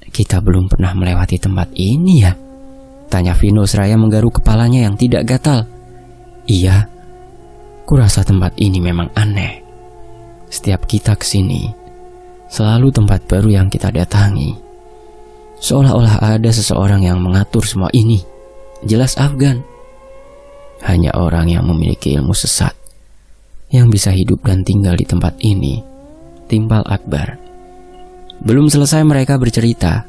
kita belum pernah melewati tempat ini ya? Tanya Vino seraya menggaruk kepalanya yang tidak gatal. Iya, kurasa tempat ini memang aneh. Setiap kita kesini, selalu tempat baru yang kita datangi. Seolah-olah ada seseorang yang mengatur semua ini. Jelas Afgan. Hanya orang yang memiliki ilmu sesat yang bisa hidup dan tinggal di tempat ini, timpal Akbar. Belum selesai mereka bercerita,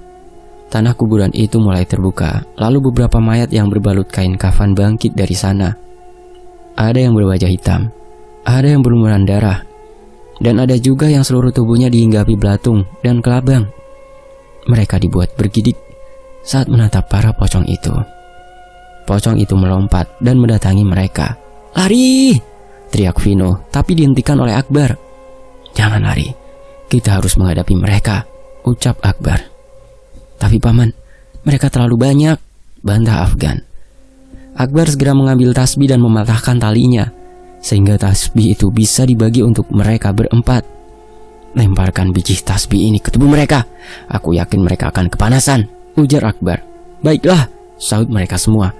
tanah kuburan itu mulai terbuka. Lalu beberapa mayat yang berbalut kain kafan bangkit dari sana. Ada yang berwajah hitam, ada yang berlumuran darah, dan ada juga yang seluruh tubuhnya dihinggapi belatung dan kelabang. Mereka dibuat bergidik saat menatap para pocong itu. Pocong itu melompat dan mendatangi mereka. Lari! Teriak Vino, tapi dihentikan oleh Akbar. Jangan lari, kita harus menghadapi mereka, ucap Akbar. Tapi paman, mereka terlalu banyak, bantah Afgan. Akbar segera mengambil tasbih dan mematahkan talinya, sehingga tasbih itu bisa dibagi untuk mereka berempat. Lemparkan biji tasbih ini ke tubuh mereka. Aku yakin mereka akan kepanasan, ujar Akbar. Baiklah, sahut mereka semua.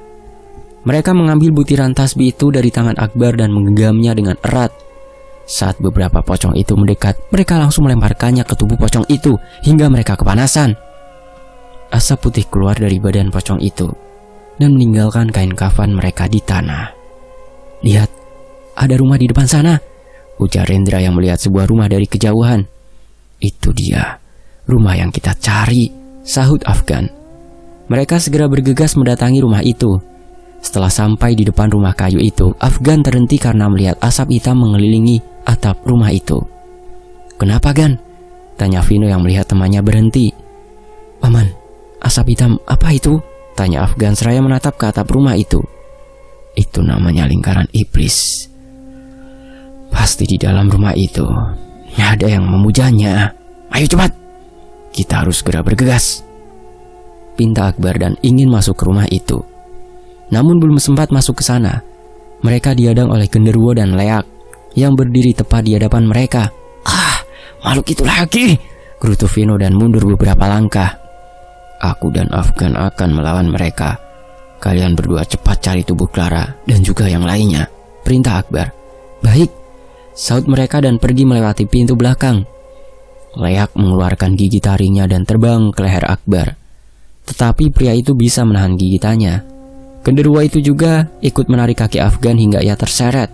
Mereka mengambil butiran tasbih itu dari tangan Akbar dan menggenggamnya dengan erat. Saat beberapa pocong itu mendekat, mereka langsung melemparkannya ke tubuh pocong itu hingga mereka kepanasan. Asap putih keluar dari badan pocong itu dan meninggalkan kain kafan mereka di tanah. "Lihat, ada rumah di depan sana," ujar Rendra yang melihat sebuah rumah dari kejauhan. "Itu dia, rumah yang kita cari," sahut Afgan. Mereka segera bergegas mendatangi rumah itu. Setelah sampai di depan rumah kayu itu, Afgan terhenti karena melihat asap hitam mengelilingi atap rumah itu. "Kenapa, Gan?" tanya Vino yang melihat temannya berhenti. "Paman, asap hitam apa itu?" tanya Afgan seraya menatap ke atap rumah itu. "Itu namanya lingkaran iblis. Pasti di dalam rumah itu ada yang memujanya. Ayo cepat, kita harus segera bergegas," pinta Akbar dan ingin masuk ke rumah itu. Namun belum sempat masuk ke sana, mereka dihadang oleh genderuwo dan leak yang berdiri tepat di hadapan mereka. Makhluk itu lagi!" gerutu Vino dan mundur beberapa langkah. "Aku dan Afgan akan melawan mereka. Kalian berdua cepat cari tubuh Clara dan juga yang lainnya," perintah Akbar. "Baik," saut mereka dan pergi melewati pintu belakang. Leak mengeluarkan gigi taringnya dan terbang ke leher Akbar. Tetapi pria itu bisa menahan gigitannya. Genderuwo itu juga ikut menarik kaki Afgan hingga ia terseret.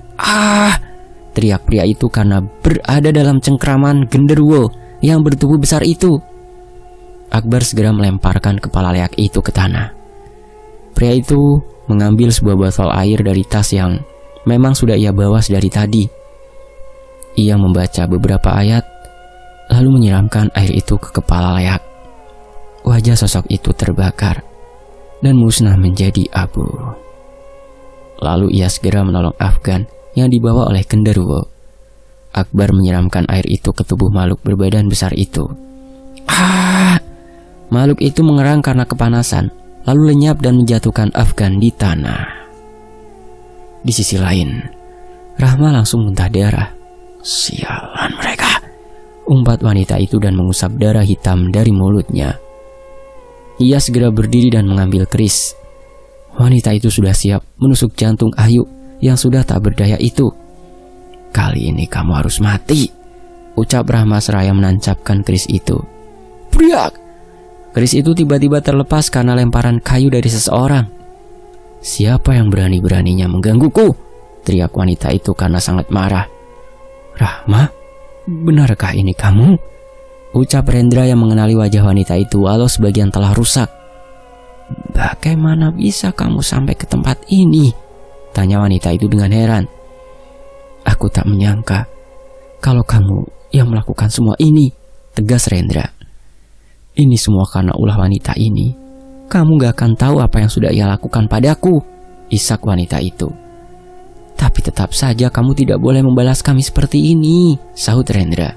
Teriak pria itu karena berada dalam cengkraman genderuwo yang bertubuh besar itu. Akbar segera melemparkan kepala leak itu ke tanah. Pria itu mengambil sebuah botol air dari tas yang memang sudah ia bawa dari tadi. Ia membaca beberapa ayat, lalu menyiramkan air itu ke kepala leak. Wajah sosok itu terbakar dan musnah menjadi abu. Lalu ia segera menolong Afgan yang dibawa oleh genderuwo. Akbar menyiramkan air itu ke tubuh makhluk berbadan besar itu. Makhluk itu mengerang karena kepanasan, lalu lenyap dan menjatuhkan Afgan di tanah. Di sisi lain, Rahma langsung muntah darah. "Sialan mereka," umpat wanita itu dan mengusap darah hitam dari mulutnya. Ia segera berdiri dan mengambil keris. Wanita itu sudah siap menusuk jantung Ayu yang sudah tak berdaya itu. "Kali ini kamu harus mati," ucap Rahma seraya menancapkan keris itu. Priak! Keris itu tiba-tiba terlepas karena lemparan kayu dari seseorang. "Siapa yang berani-beraninya menggangguku?" teriak wanita itu karena sangat marah. "Rahma, benarkah ini kamu?" ucap Rendra yang mengenali wajah wanita itu walau sebagian telah rusak. "Bagaimana bisa kamu sampai ke tempat ini?" tanya wanita itu dengan heran. "Aku tak menyangka kalau kamu yang melakukan semua ini," tegas Rendra. "Ini semua karena ulah wanita ini. Kamu gak akan tahu apa yang sudah ia lakukan padaku," isak wanita itu. "Tapi tetap saja kamu tidak boleh membalas kami seperti ini," sahut Rendra.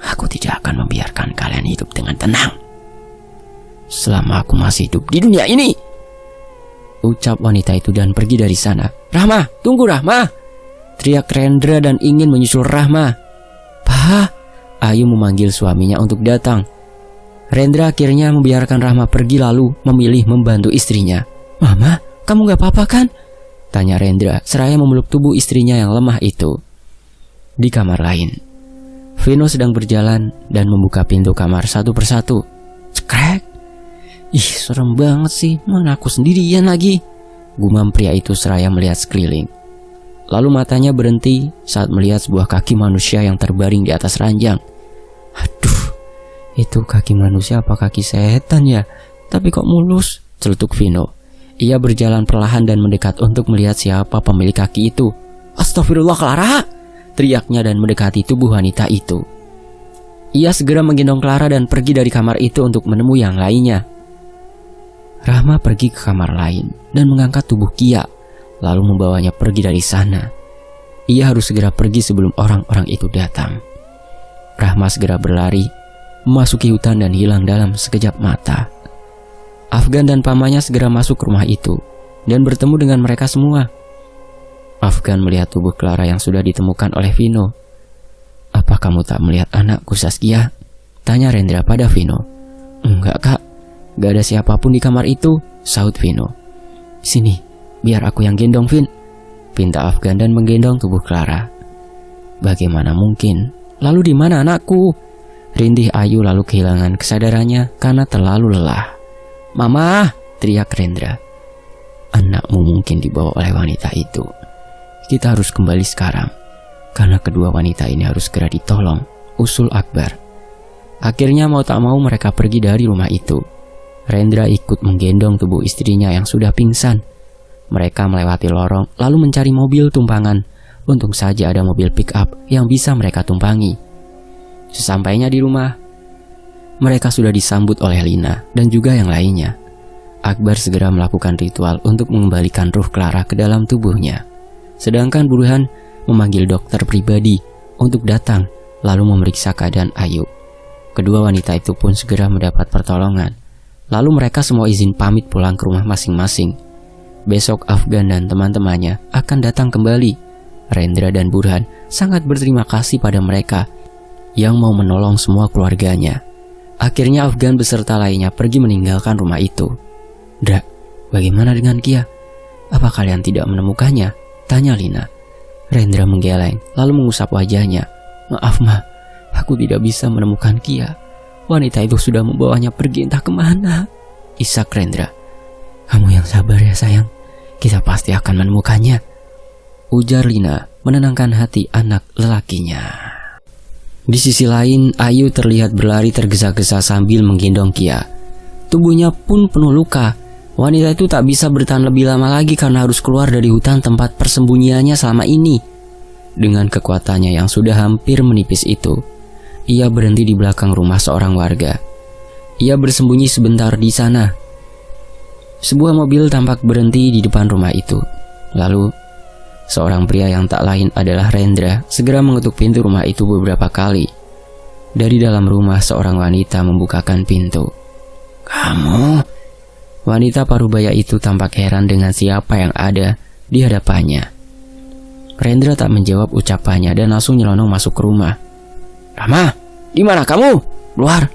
"Aku tidak akan membiarkan kalian hidup dengan tenang selama aku masih hidup di dunia ini," ucap wanita itu dan pergi dari sana. "Rahma, tunggu Rahma!" teriak Rendra dan ingin menyusul Rahma. "Pa!" Ayu memanggil suaminya untuk datang. Rendra akhirnya membiarkan Rahma pergi lalu memilih membantu istrinya. "Mama, kamu gak apa-apa kan?" tanya Rendra seraya memeluk tubuh istrinya yang lemah itu. Di kamar lain, Vino sedang berjalan dan membuka pintu kamar satu persatu. Cekrek! "Ih, serem banget sih, mana aku sendirian lagi," gumam pria itu seraya melihat sekeliling. Lalu matanya berhenti saat melihat sebuah kaki manusia yang terbaring di atas ranjang. "Aduh, itu kaki manusia apa kaki setan ya? Tapi kok mulus?" celetuk Vino. Ia berjalan perlahan dan mendekat untuk melihat siapa pemilik kaki itu. "Astagfirullah, Clara!" teriaknya dan mendekati tubuh wanita itu. Ia segera menggendong Clara dan pergi dari kamar itu untuk menemui yang lainnya. Rahma pergi ke kamar lain dan mengangkat tubuh Kia, lalu membawanya pergi dari sana. Ia harus segera pergi sebelum orang-orang itu datang. Rahma segera berlari, memasuki hutan dan hilang dalam sekejap mata. Afgan dan pamannya segera masuk ke rumah itu dan bertemu dengan mereka semua. Afgan melihat tubuh Clara yang sudah ditemukan oleh Vino. "Apa kamu tak melihat anakku, Saskia?" tanya Rendra pada Vino. "Enggak, Kak. Gak ada siapapun di kamar itu," sahut Vino. "Sini, biar aku yang gendong, Vin, pinta Afgan dan menggendong tubuh Clara. Bagaimana mungkin? Lalu di mana anakku? Rintih Ayu lalu kehilangan kesadarannya karena terlalu lelah. Mama, teriak Rendra. Anakmu mungkin dibawa oleh wanita itu. Kita harus kembali sekarang, karena kedua wanita ini harus segera ditolong, usul Akbar. Akhirnya mau tak mau mereka pergi dari rumah itu. Rendra ikut menggendong tubuh istrinya yang sudah pingsan. Mereka melewati lorong lalu mencari mobil tumpangan. Untung saja ada mobil pick up yang bisa mereka tumpangi. Sesampainya di rumah, mereka sudah disambut oleh Lina dan juga yang lainnya. Akbar segera melakukan ritual untuk mengembalikan ruh Clara ke dalam tubuhnya. Sedangkan Burhan memanggil dokter pribadi untuk datang lalu memeriksa keadaan Ayu. Kedua wanita itu pun segera mendapat pertolongan. Lalu mereka semua izin pamit pulang ke rumah masing-masing. Besok Afgan dan teman-temannya akan datang kembali. Rendra dan Burhan sangat berterima kasih pada mereka yang mau menolong semua keluarganya. Akhirnya Afgan beserta lainnya pergi meninggalkan rumah itu. Dra, bagaimana dengan Kia? Apa kalian tidak menemukannya? Tanya Lina. Rendra menggeleng lalu mengusap wajahnya. Maaf Ma, aku tidak bisa menemukan Kia. Wanita itu sudah membawanya pergi entah kemana. Isak Rendra. Kamu yang sabar ya sayang, kita pasti akan menemukannya, ujar Lina menenangkan hati anak lelakinya. Di sisi lain, Ayu terlihat berlari tergesa-gesa sambil menggendong Kia. Tubuhnya pun penuh luka. Wanita itu tak bisa bertahan lebih lama lagi karena harus keluar dari hutan tempat persembunyiannya selama ini. Dengan kekuatannya yang sudah hampir menipis itu, ia berhenti di belakang rumah seorang warga. Ia bersembunyi sebentar di sana. Sebuah mobil tampak berhenti di depan rumah itu. Lalu seorang pria yang tak lain adalah Rendra segera mengetuk pintu rumah itu beberapa kali. Dari dalam rumah seorang wanita membukakan pintu. Kamu? Wanita parubaya itu tampak heran dengan siapa yang ada di hadapannya. Rendra tak menjawab ucapannya dan langsung nyelonong masuk ke rumah. Rahma, di mana kamu? Keluar.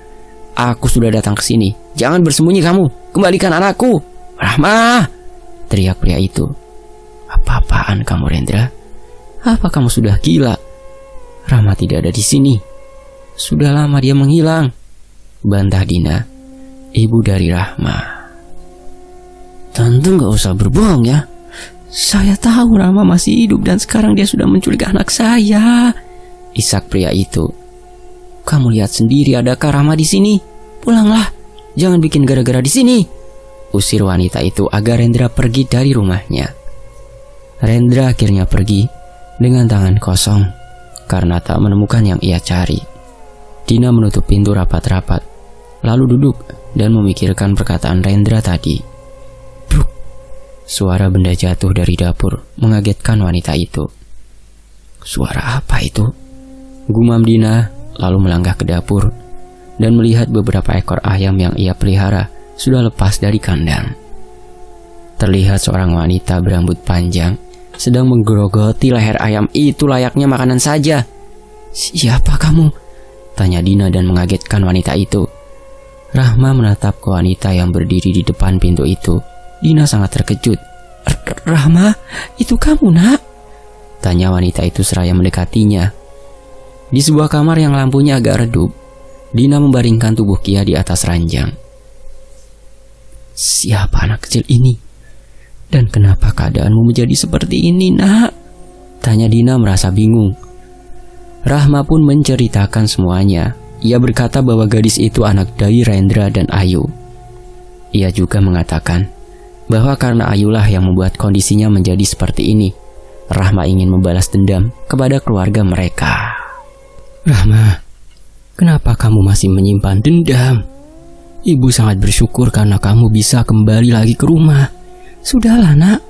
Aku sudah datang ke sini. Jangan bersembunyi kamu. Kembalikan anakku. Rahma, teriak pria itu. Apa-apaan kamu Rendra? Apa kamu sudah gila? Rahma tidak ada di sini. Sudah lama dia menghilang, bantah Dina, ibu dari Rahma. Tante gak usah berbohong ya. Saya tahu Rahma masih hidup dan sekarang dia sudah menculik anak saya, isak pria itu. Kamu lihat sendiri adakah Rahma di sini? Pulanglah, jangan bikin gara-gara di sini, usir wanita itu agar Rendra pergi dari rumahnya. Rendra akhirnya pergi dengan tangan kosong karena tak menemukan yang ia cari. Dina menutup pintu rapat-rapat, lalu duduk dan memikirkan perkataan Rendra tadi. Bruk! Suara benda jatuh dari dapur mengagetkan wanita itu. Suara apa itu? Gumam Dina lalu melangkah ke dapur dan melihat beberapa ekor ayam yang ia pelihara sudah lepas dari kandang. Terlihat seorang wanita berambut panjang sedang menggerogoti leher ayam itu layaknya makanan saja. Siapa kamu? Tanya Dina dan mengagetkan wanita itu. Rahma menatap ke wanita yang berdiri di depan pintu itu. Dina sangat terkejut. Rahma, itu kamu nak? Tanya wanita itu seraya mendekatinya. Di sebuah kamar yang lampunya agak redup, Dina membaringkan tubuh Kia di atas ranjang. Siapa anak kecil ini? Dan kenapa keadaanmu menjadi seperti ini, nak? Tanya Dina merasa bingung. Rahma pun menceritakan semuanya. Ia berkata bahwa gadis itu anak dari Rendra dan Ayu. Ia juga mengatakan bahwa karena Ayulah yang membuat kondisinya menjadi seperti ini. Rahma ingin membalas dendam kepada keluarga mereka. Rahma, kenapa kamu masih menyimpan dendam? Ibu sangat bersyukur karena kamu bisa kembali lagi ke rumah. Sudahlah nak,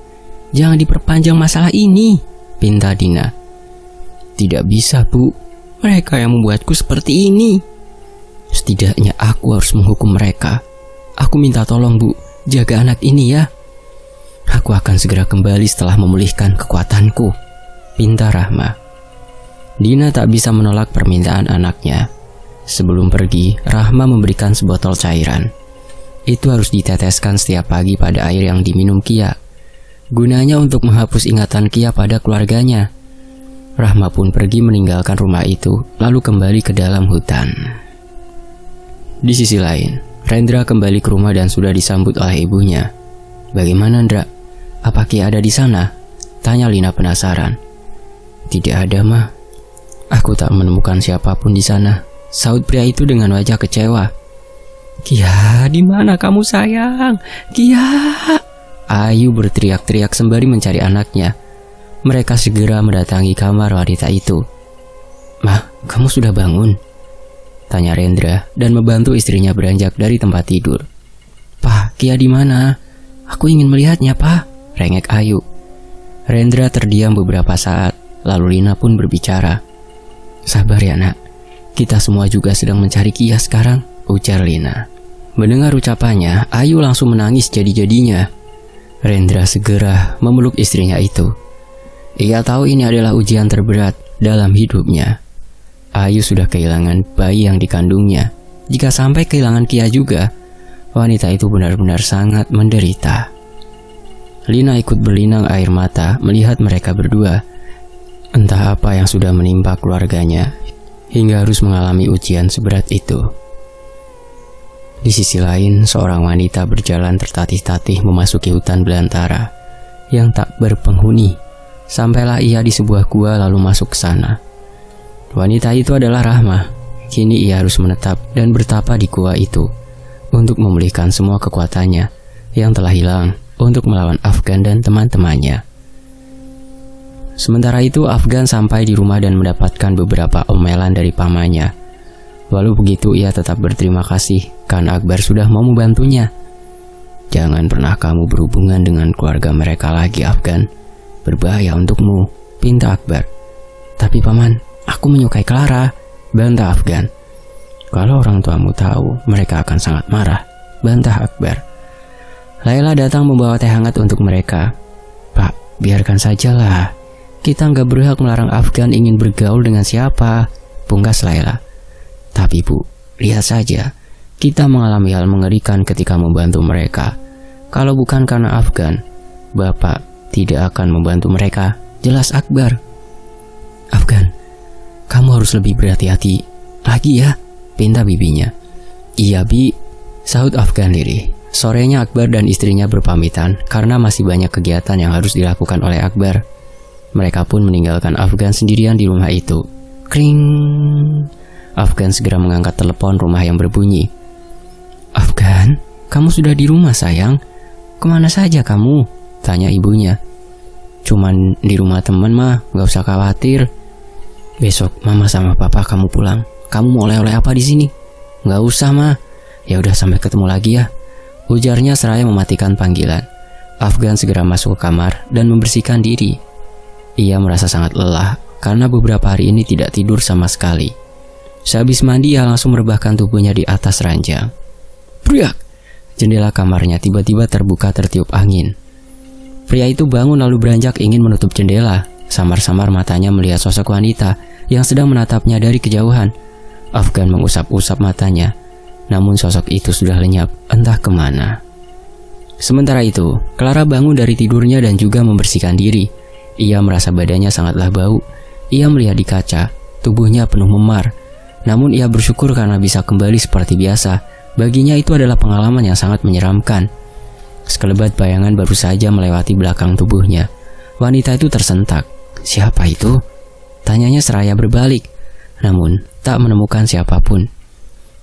jangan diperpanjang masalah ini, pinta Dina. Tidak bisa bu, mereka yang membuatku seperti ini. Setidaknya aku harus menghukum mereka. Aku minta tolong bu, jaga anak ini ya. Aku akan segera kembali setelah memulihkan kekuatanku, pinta Rahma. Dina tak bisa menolak permintaan anaknya. Sebelum pergi, Rahma memberikan sebotol cairan. Itu harus diteteskan setiap pagi pada air yang diminum Kia. gunanya untuk menghapus ingatan Kia pada keluarganya. Rahma pun pergi meninggalkan rumah itu, lalu kembali ke dalam hutan. Di sisi lain, Rendra kembali ke rumah dan sudah disambut oleh ibunya. "Bagaimana, Ndra? Apa Kia ada di sana?" tanya Lina penasaran. "Tidak ada, Ma. Aku tak menemukan siapapun di sana," sahut pria itu dengan wajah kecewa. "Kia, di mana kamu sayang? Kia!" Ayu berteriak-teriak sembari mencari anaknya. Mereka segera mendatangi kamar wanita itu. "Ma, kamu sudah bangun?" tanya Rendra dan membantu istrinya beranjak dari tempat tidur. "Pak, Kia di mana? Aku ingin melihatnya, Pak," rengek Ayu. Rendra terdiam beberapa saat, lalu Lina pun berbicara. "Sabar ya, Nak. Kita semua juga sedang mencari Kia sekarang," ujar Lina. Mendengar ucapannya, Ayu langsung menangis jadi-jadinya. Rendra segera memeluk istrinya itu. Ia tahu ini adalah ujian terberat dalam hidupnya. Ayu sudah kehilangan bayi yang dikandungnya. Jika sampai kehilangan Kia juga, wanita itu benar-benar sangat menderita. Lina ikut berlinang air mata melihat mereka berdua. Entah apa yang sudah menimpa keluarganya hingga harus mengalami ujian seberat itu. Di sisi lain, seorang wanita berjalan tertatih-tatih memasuki hutan belantara yang tak berpenghuni. Sampailah ia di sebuah gua lalu masuk ke sana. Wanita itu adalah Rahma. Kini ia harus menetap dan bertapa di gua itu untuk memulihkan semua kekuatannya yang telah hilang untuk melawan Afgan dan teman-temannya. Sementara itu, Afgan sampai di rumah dan mendapatkan beberapa omelan dari pamannya. Walau begitu, ia tetap berterima kasih karena Akbar sudah mau membantunya. "Jangan pernah kamu berhubungan dengan keluarga mereka lagi, Afgan. Berbahaya untukmu," pinta Akbar. "Tapi paman, aku menyukai Clara," bantah Afgan. "Kalau orang tuamu tahu, mereka akan sangat marah," bantah Akbar. Laila datang membawa teh hangat untuk mereka. "Pak, biarkan sajalah. Kita nggak berhak melarang Afgan ingin bergaul dengan siapa," pungkas Laila. "Tapi Bu, lihat saja. Kita mengalami hal mengerikan ketika membantu mereka. Kalau bukan karena Afgan, Bapak tidak akan membantu mereka," jelas Akbar. "Afgan, kamu harus lebih berhati-hati lagi ya," pinta bibinya. "Iya, Bi," sahut Afgan lirih. Sorenya Akbar dan istrinya berpamitan karena masih banyak kegiatan yang harus dilakukan oleh Akbar. Mereka pun meninggalkan Afgan sendirian di rumah itu. Kring. Afgan segera mengangkat telepon rumah yang berbunyi. "Afgan, kamu sudah di rumah sayang? Kemana saja kamu?" tanya ibunya. "Cuman di rumah teman mah, gak usah khawatir. Besok mama sama papa kamu pulang. Kamu mau oleh-oleh apa di sini?" "Gak usah mah. Ya udah sampai ketemu lagi ya," ujarnya seraya mematikan panggilan. Afgan segera masuk ke kamar dan membersihkan diri. Ia merasa sangat lelah karena beberapa hari ini tidak tidur sama sekali. Sehabis mandi, ia langsung merebahkan tubuhnya di atas ranjang. Priak! Jendela kamarnya tiba-tiba terbuka tertiup angin. Pria itu bangun lalu beranjak ingin menutup jendela. Samar-samar matanya melihat sosok wanita yang sedang menatapnya dari kejauhan. Afgan mengusap-usap matanya, namun sosok itu sudah lenyap entah kemana. Sementara itu, Clara bangun dari tidurnya dan juga membersihkan diri. Ia merasa badannya sangatlah bau. Ia melihat di kaca, tubuhnya penuh memar. Namun ia bersyukur karena bisa kembali seperti biasa. Baginya itu adalah pengalaman yang sangat menyeramkan. Sekelebat bayangan baru saja melewati belakang tubuhnya. Wanita itu tersentak. "Siapa itu?" tanyanya seraya berbalik. Namun tak menemukan siapapun.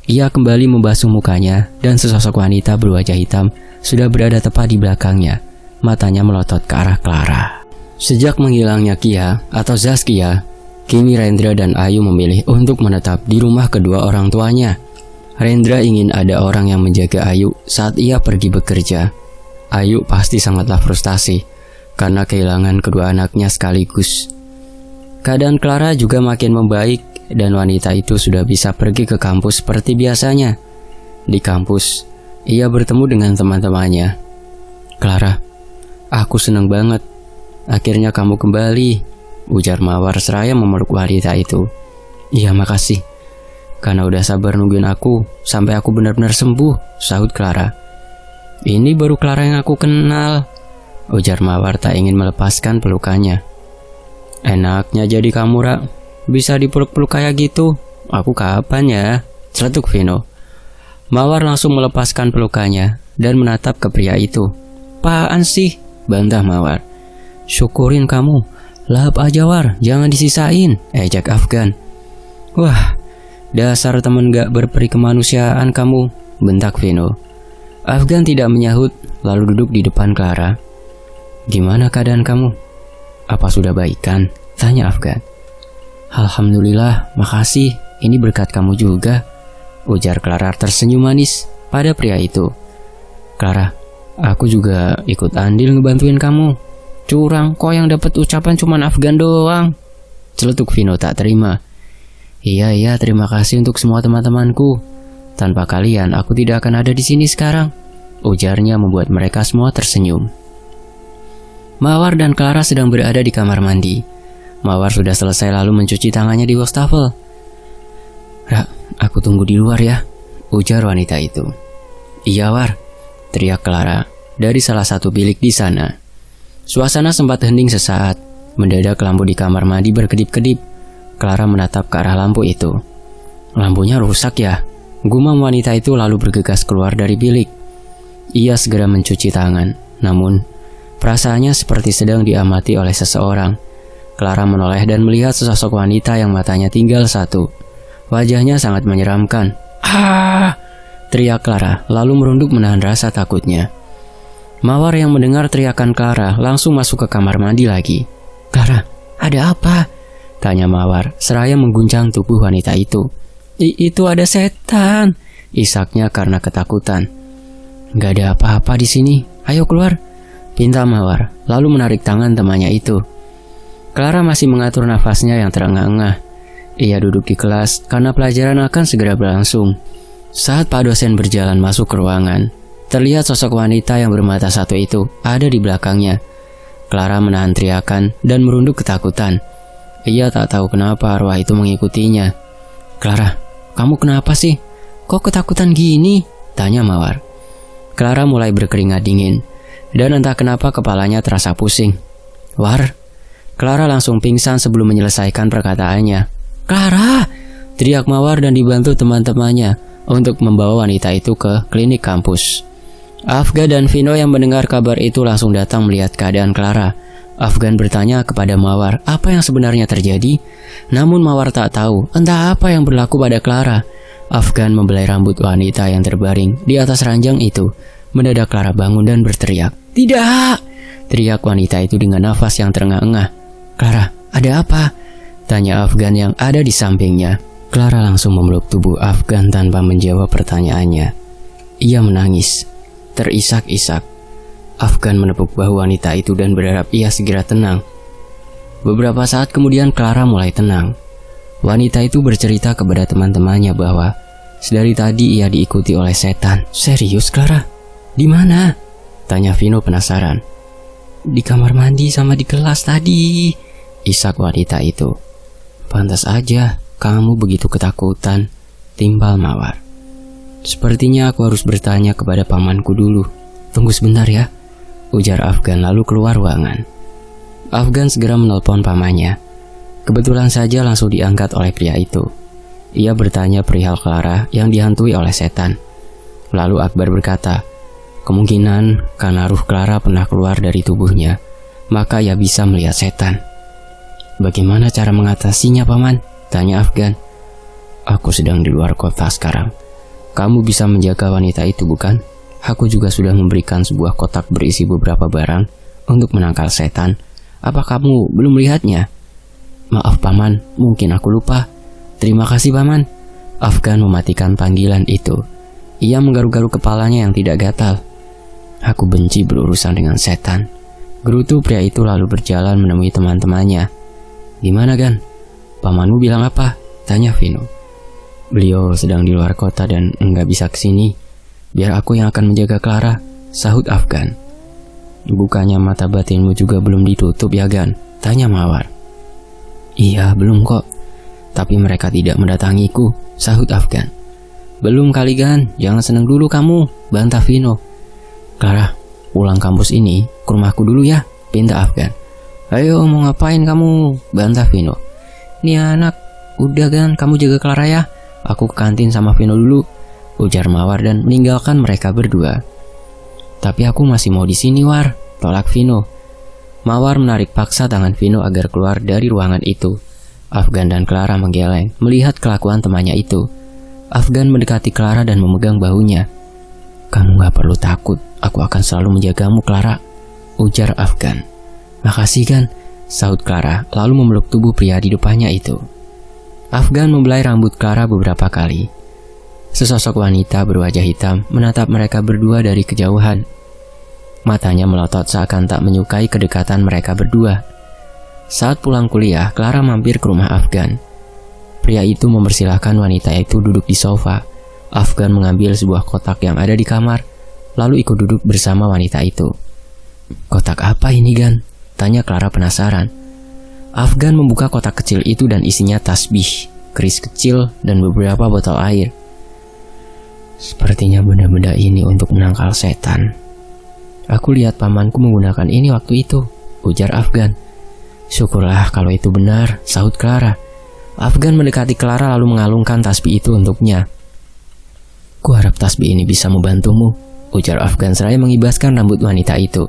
Ia kembali membasuh mukanya dan sesosok wanita berwajah hitam sudah berada tepat di belakangnya. Matanya melotot ke arah Clara. Sejak menghilangnya Kia atau Zaskia, kini Rendra dan Ayu memilih untuk menetap di rumah kedua orang tuanya. Rendra ingin ada orang yang menjaga Ayu saat ia pergi bekerja. Ayu pasti sangatlah frustasi karena kehilangan kedua anaknya sekaligus. Keadaan Clara juga makin membaik dan wanita itu sudah bisa pergi ke kampus seperti biasanya. Di kampus, ia bertemu dengan teman-temannya. "Clara, aku senang banget. Akhirnya kamu kembali," ujar Mawar seraya memeluk wanita itu. "Iya, makasih. Karena udah sabar nungguin aku sampai aku benar-benar sembuh," sahut Clara. "Ini baru Clara yang aku kenal. ujar Mawar tak ingin melepaskan pelukannya. Enaknya jadi kamu, Ra. Bisa dipeluk-peluk kayak gitu. Aku kapan ya? Celetuk Vino. Mawar langsung melepaskan pelukannya dan menatap ke pria itu. Apaan sih? Bantah Mawar. Syukurin kamu. Lahap aja War, jangan disisain, ejek Afgan. Wah, dasar temen gak berperi kemanusiaan kamu, bentak Vino. Afgan tidak menyahut, lalu duduk di depan Clara. Gimana keadaan kamu? Apa sudah baikan? Tanya Afgan. Alhamdulillah, makasih, ini berkat kamu juga, ujar Clara tersenyum manis pada pria itu. Clara, aku juga ikut andil ngebantuin kamu. Curang, kok yang dapat ucapan cuman Afgan doang, celetuk Vino tak terima. Iya, terima kasih untuk semua teman-temanku. Tanpa kalian, aku tidak akan ada di sini sekarang, ujarnya membuat mereka semua tersenyum. Mawar dan Clara sedang berada di kamar mandi. Mawar sudah selesai lalu mencuci tangannya di wastafel. Ra, aku tunggu di luar ya, ujar wanita itu. Iya War, teriak Clara dari salah satu bilik di sana. Suasana sempat hening sesaat. Mendadak lampu di kamar mandi berkedip-kedip. Clara menatap ke arah lampu itu. Lampunya rusak ya? Gumam wanita itu lalu bergegas keluar dari bilik. Ia segera mencuci tangan. Namun, perasaannya seperti sedang diamati oleh seseorang. Clara menoleh dan melihat sesosok wanita yang matanya tinggal satu. Wajahnya sangat menyeramkan. Ah! Teriak Clara, lalu merunduk menahan rasa takutnya. Mawar yang mendengar teriakan Clara langsung masuk ke kamar mandi lagi. Clara, ada apa? Tanya Mawar, seraya mengguncang tubuh wanita itu. Itu ada setan, isaknya karena ketakutan. Gak ada apa-apa di sini, ayo keluar, pinta Mawar, lalu menarik tangan temannya itu. Clara masih mengatur nafasnya yang terengah-engah. Ia duduk di kelas karena pelajaran akan segera berlangsung. Saat Pak dosen berjalan masuk ke ruangan, terlihat sosok wanita yang bermata satu itu ada di belakangnya. Clara menahan teriakan dan merunduk ketakutan. Ia tak tahu kenapa arwah itu mengikutinya. Clara, kamu kenapa sih? Kok ketakutan gini? Tanya Mawar. Clara mulai berkeringat dingin dan entah kenapa kepalanya terasa pusing. War, Clara langsung pingsan sebelum menyelesaikan perkataannya. Clara! Teriak Mawar dan dibantu teman-temannya untuk membawa wanita itu ke klinik kampus. Afgan dan Vino yang mendengar kabar itu langsung datang melihat keadaan Clara. Afgan bertanya kepada Mawar apa yang sebenarnya terjadi. Namun Mawar tak tahu entah apa yang berlaku pada Clara. Afgan membelai rambut wanita yang terbaring di atas ranjang itu. Mendadak Clara bangun dan berteriak. Tidak! Teriak wanita itu dengan nafas yang terengah-engah. Clara, ada apa? Tanya Afgan yang ada di sampingnya. Clara langsung memeluk tubuh Afgan tanpa menjawab pertanyaannya. Ia menangis, terisak-isak. Afgan menepuk bahu wanita itu dan berharap ia segera tenang. Beberapa saat kemudian Clara mulai tenang. Wanita itu bercerita kepada teman-temannya bahwa sedari tadi ia diikuti oleh setan. Serius Clara? Di mana? Tanya Vino penasaran. Di kamar mandi sama di kelas tadi, isak wanita itu. Pantas aja kamu begitu ketakutan, timbal Mawar. Sepertinya aku harus bertanya kepada pamanku dulu. Tunggu sebentar ya, ujar Afgan lalu keluar ruangan. Afgan segera menelpon pamannya. Kebetulan saja langsung diangkat oleh pria itu. Ia bertanya perihal Clara yang dihantui oleh setan. Lalu Akbar berkata, kemungkinan karena ruh Clara pernah keluar dari tubuhnya, maka ia bisa melihat setan. Bagaimana cara mengatasinya paman? Tanya Afgan. Aku sedang di luar kota sekarang. Kamu bisa menjaga wanita itu bukan? Aku juga sudah memberikan sebuah kotak berisi beberapa barang untuk menangkal setan. Apa kamu belum melihatnya? Maaf paman, mungkin aku lupa. Terima kasih paman. Afgan mematikan panggilan itu. Ia menggaruk-garuk kepalanya yang tidak gatal. Aku benci berurusan dengan setan. Gerutu pria itu lalu berjalan menemui teman-temannya. Gimana Gan? Pamanmu bilang apa? Tanya Vino. Beliau sedang di luar kota dan enggak bisa kesini. Biar aku yang akan menjaga Clara, sahut Afgan. Bukannya mata batinmu juga belum ditutup ya Gan? Tanya Mawar. Iya belum kok. Tapi mereka tidak mendatangiku, sahut Afgan. Belum kali Gan, jangan senang dulu kamu, bantah Vino. Clara, pulang kampus ini ke rumahku dulu ya, pinta Afgan. Ayo mau ngapain kamu, bantah Vino. Nih anak, udah kan kamu jaga Clara ya, aku ke kantin sama Vino dulu, ujar Mawar dan meninggalkan mereka berdua. Tapi aku masih mau di sini War, tolak Vino. Mawar menarik paksa tangan Vino agar keluar dari ruangan itu. Afgan dan Clara menggeleng melihat kelakuan temannya itu. Afgan mendekati Clara dan memegang bahunya. Kamu gak perlu takut, aku akan selalu menjagamu Clara, ujar Afgan. Makasih kan, sahut Clara lalu memeluk tubuh pria di depannya itu. Afgan membelai rambut Clara beberapa kali. Sesosok wanita berwajah hitam menatap mereka berdua dari kejauhan. Matanya melotot seakan tak menyukai kedekatan mereka berdua. Saat pulang kuliah, Clara mampir ke rumah Afgan. Pria itu mempersilahkan wanita itu duduk di sofa. Afgan mengambil sebuah kotak yang ada di kamar, lalu ikut duduk bersama wanita itu. Kotak apa ini Gan? Tanya Clara penasaran. Afgan membuka kotak kecil itu dan isinya tasbih, keris kecil, dan beberapa botol air. Sepertinya benda-benda ini untuk menangkal setan. Aku lihat pamanku menggunakan ini waktu itu, ujar Afgan. Syukurlah kalau itu benar, sahut Clara. Afgan mendekati Clara lalu mengalungkan tasbih itu untuknya. Kuharap tasbih ini bisa membantumu, ujar Afgan seraya mengibaskan rambut wanita itu.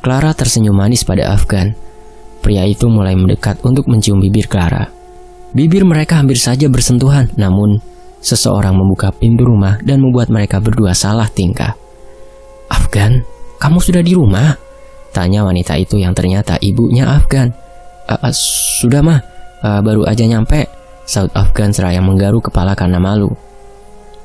Clara tersenyum manis pada Afgan. Pria itu mulai mendekat untuk mencium bibir Clara. Bibir mereka hampir saja bersentuhan, namun seseorang membuka pintu rumah dan membuat mereka berdua salah tingkah. Afgan, kamu sudah di rumah? Tanya wanita itu yang ternyata ibunya Afgan. Sudah mah, baru aja nyampe, sahut Afgan seraya menggaruk kepala karena malu.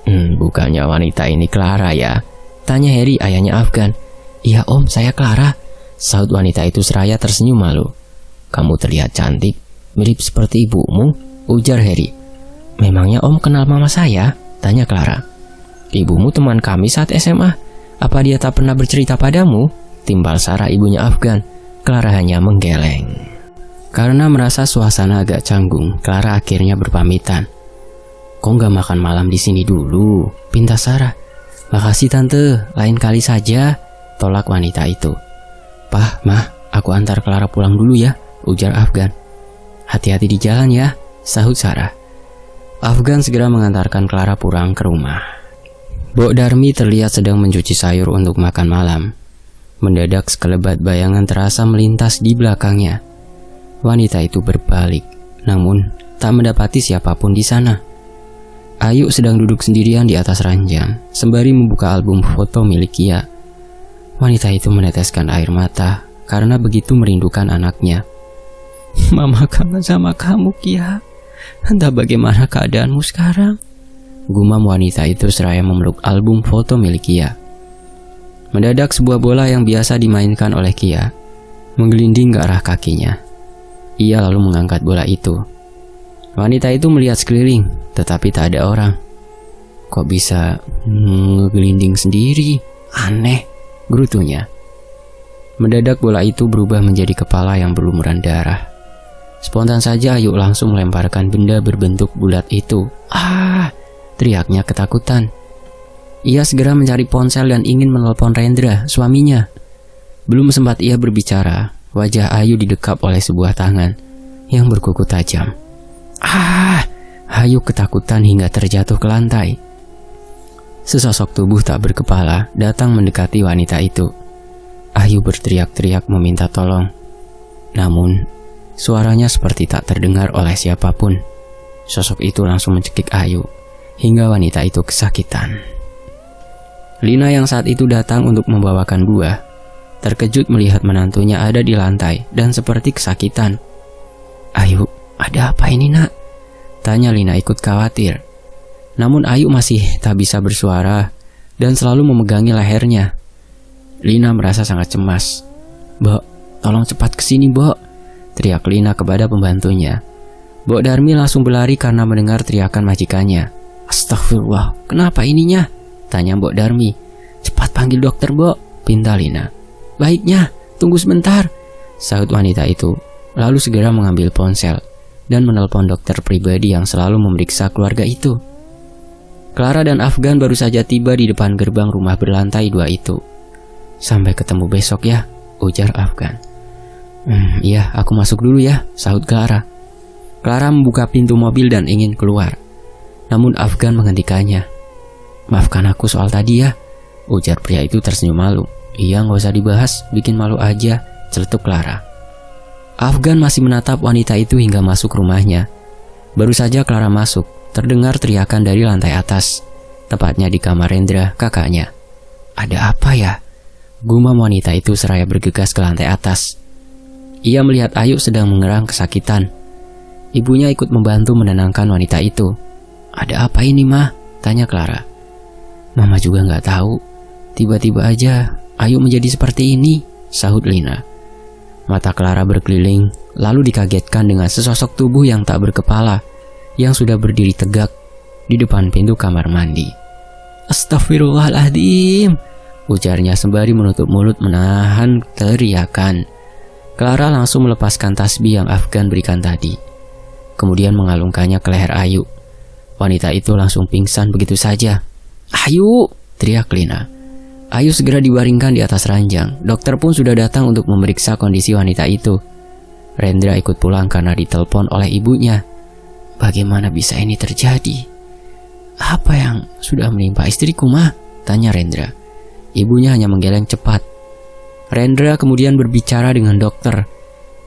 Bukannya wanita ini Clara ya? Tanya Harry, ayahnya Afgan. Iya om, saya Clara, sahut wanita itu seraya tersenyum malu. Kamu terlihat cantik, mirip seperti ibumu, ujar Harry. Memangnya om kenal mama saya? Tanya Clara. Ibumu teman kami saat SMA. Apa dia tak pernah bercerita padamu? Timbal Sarah ibunya Afgan. Clara hanya menggeleng. Karena merasa suasana agak canggung, Clara akhirnya berpamitan. Kok nggak makan malam di sini dulu? Pinta Sarah. Makasih tante, lain kali saja, tolak wanita itu. Pah, mah, aku antar Clara pulang dulu ya, ujar Afgan. Hati-hati di jalan ya, sahut Sarah. Afgan segera mengantarkan Clara pulang ke rumah. Bok Darmi terlihat sedang mencuci sayur untuk makan malam. Mendadak sekelebat bayangan terasa melintas di belakangnya. Wanita itu berbalik, namun tak mendapati siapapun di sana. Ayu sedang duduk sendirian di atas ranjang, sembari membuka album foto milik Kia. Wanita itu meneteskan air mata karena begitu merindukan anaknya. Mama kangen sama kamu, Kia. Entah bagaimana keadaanmu sekarang, gumam wanita itu seraya memeluk album foto milik Kia. Mendadak sebuah bola yang biasa dimainkan oleh Kia menggelinding ke arah kakinya. Ia lalu mengangkat bola itu. Wanita itu melihat sekeliling, tetapi tak ada orang. Kok bisa ngegelinding sendiri? Aneh, gerutunya. Mendadak bola itu berubah menjadi kepala yang berlumuran darah. Spontan saja Ayu langsung melemparkan benda berbentuk bulat itu. Teriaknya ketakutan. Ia segera mencari ponsel dan ingin menelpon Rendra, suaminya. Belum sempat ia berbicara, wajah Ayu didekap oleh sebuah tangan yang berkuku tajam. Ayu ketakutan hingga terjatuh ke lantai. Sesosok tubuh tak berkepala datang mendekati wanita itu. Ayu berteriak-teriak meminta tolong. Namun, suaranya seperti tak terdengar oleh siapapun. Sosok itu langsung mencekik Ayu, hingga wanita itu kesakitan. Lina yang saat itu datang untuk membawakan buah, terkejut melihat menantunya ada di lantai dan seperti kesakitan. Ayu, ada apa ini nak? Tanya Lina ikut khawatir. Namun Ayu masih tak bisa bersuara dan selalu memegangi lehernya. Lina merasa sangat cemas. Bok, tolong cepat kesini Bok, teriak Lina kepada pembantunya. Bok Darmi langsung berlari karena mendengar teriakan majikannya. Astagfirullah, kenapa ininya? Tanya Mbok Darmi. Cepat panggil dokter, Mbok, pinta Lina. Baiknya, tunggu sebentar, sahut wanita itu. Lalu segera mengambil ponsel dan menelpon dokter pribadi yang selalu memeriksa keluarga itu. Clara dan Afgan baru saja tiba di depan gerbang rumah berlantai 2 itu. Sampai ketemu besok ya, ujar Afgan. Iya, aku masuk dulu ya, sahut Clara. Clara membuka pintu mobil dan ingin keluar. Namun Afgan menghentikannya. Maafkan aku soal tadi ya, ujar pria itu tersenyum malu. Iya, gak usah dibahas, bikin malu aja, celetuk Clara. Afgan masih menatap wanita itu hingga masuk rumahnya. Baru saja Clara masuk, terdengar teriakan dari lantai atas, tepatnya di kamar Rendra, kakaknya. Ada apa ya? Gumam wanita itu seraya bergegas ke lantai atas. Ia melihat Ayu sedang mengerang kesakitan. Ibunya ikut membantu menenangkan wanita itu. Ada apa ini, Mah? Tanya Clara. Mama juga gak tahu. Tiba-tiba aja Ayu menjadi seperti ini, sahut Lina. Mata Clara berkeliling, lalu dikagetkan dengan sesosok tubuh yang tak berkepala, yang sudah berdiri tegak di depan pintu kamar mandi. Astagfirullahaladzim, ujarnya sembari menutup mulut menahan teriakan. Clara langsung melepaskan tasbih yang Afgan berikan tadi, kemudian mengalungkannya ke leher Ayu. Wanita itu langsung pingsan begitu saja. Ayu, teriak Lina. Ayu segera dibaringkan di atas ranjang. Dokter pun sudah datang untuk memeriksa kondisi wanita itu. Rendra ikut pulang karena ditelepon oleh ibunya. Bagaimana bisa ini terjadi? Apa yang sudah menimpa istriku, Mah? Tanya Rendra. Ibunya hanya menggeleng cepat. Rendra kemudian berbicara dengan dokter.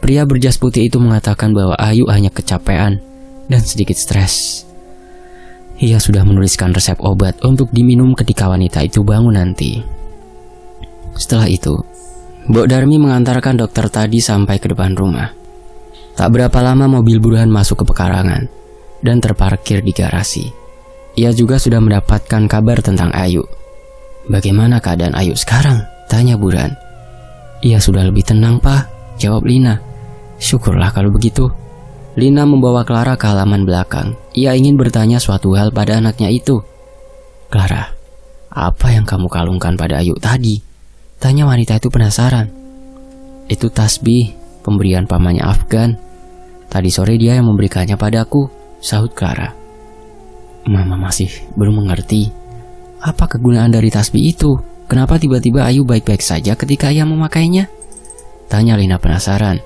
Pria berjas putih itu mengatakan bahwa Ayu hanya kecapean dan sedikit stres. Ia sudah menuliskan resep obat untuk diminum ketika wanita itu bangun nanti. Setelah itu, Mbok Darmi mengantarkan dokter tadi sampai ke depan rumah. Tak berapa lama mobil Burhan masuk ke pekarangan dan terparkir di garasi. Ia juga sudah mendapatkan kabar tentang Ayu. Bagaimana keadaan Ayu sekarang? Tanya Burhan. Ia sudah lebih tenang, Pak, jawab Lina. Syukurlah kalau begitu. Lina membawa Clara ke halaman belakang. Ia ingin bertanya suatu hal pada anaknya itu. Clara, apa yang kamu kalungkan pada Ayu tadi? Tanya wanita itu penasaran. Itu tasbih pemberian pamannya Afgan. Tadi sore dia yang memberikannya padaku, sahut Clara. Mama masih belum mengerti apa kegunaan dari tasbih itu. Kenapa tiba-tiba Ayu baik-baik saja ketika ia memakainya? Tanya Lina penasaran.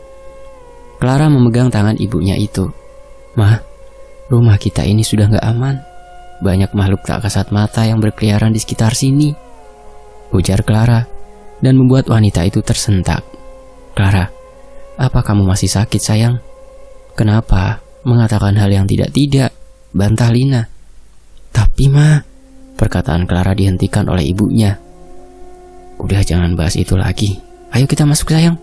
Clara memegang tangan ibunya itu. Mah, rumah kita ini sudah gak aman. Banyak makhluk tak kasat mata yang berkeliaran di sekitar sini, ujar Clara, dan membuat wanita itu tersentak. Clara, apa kamu masih sakit, sayang? Kenapa mengatakan hal yang tidak-tidak? Bantah Lina. Tapi, Ma, perkataan Clara dihentikan oleh ibunya. Udah, jangan bahas itu lagi. Ayo kita masuk, sayang.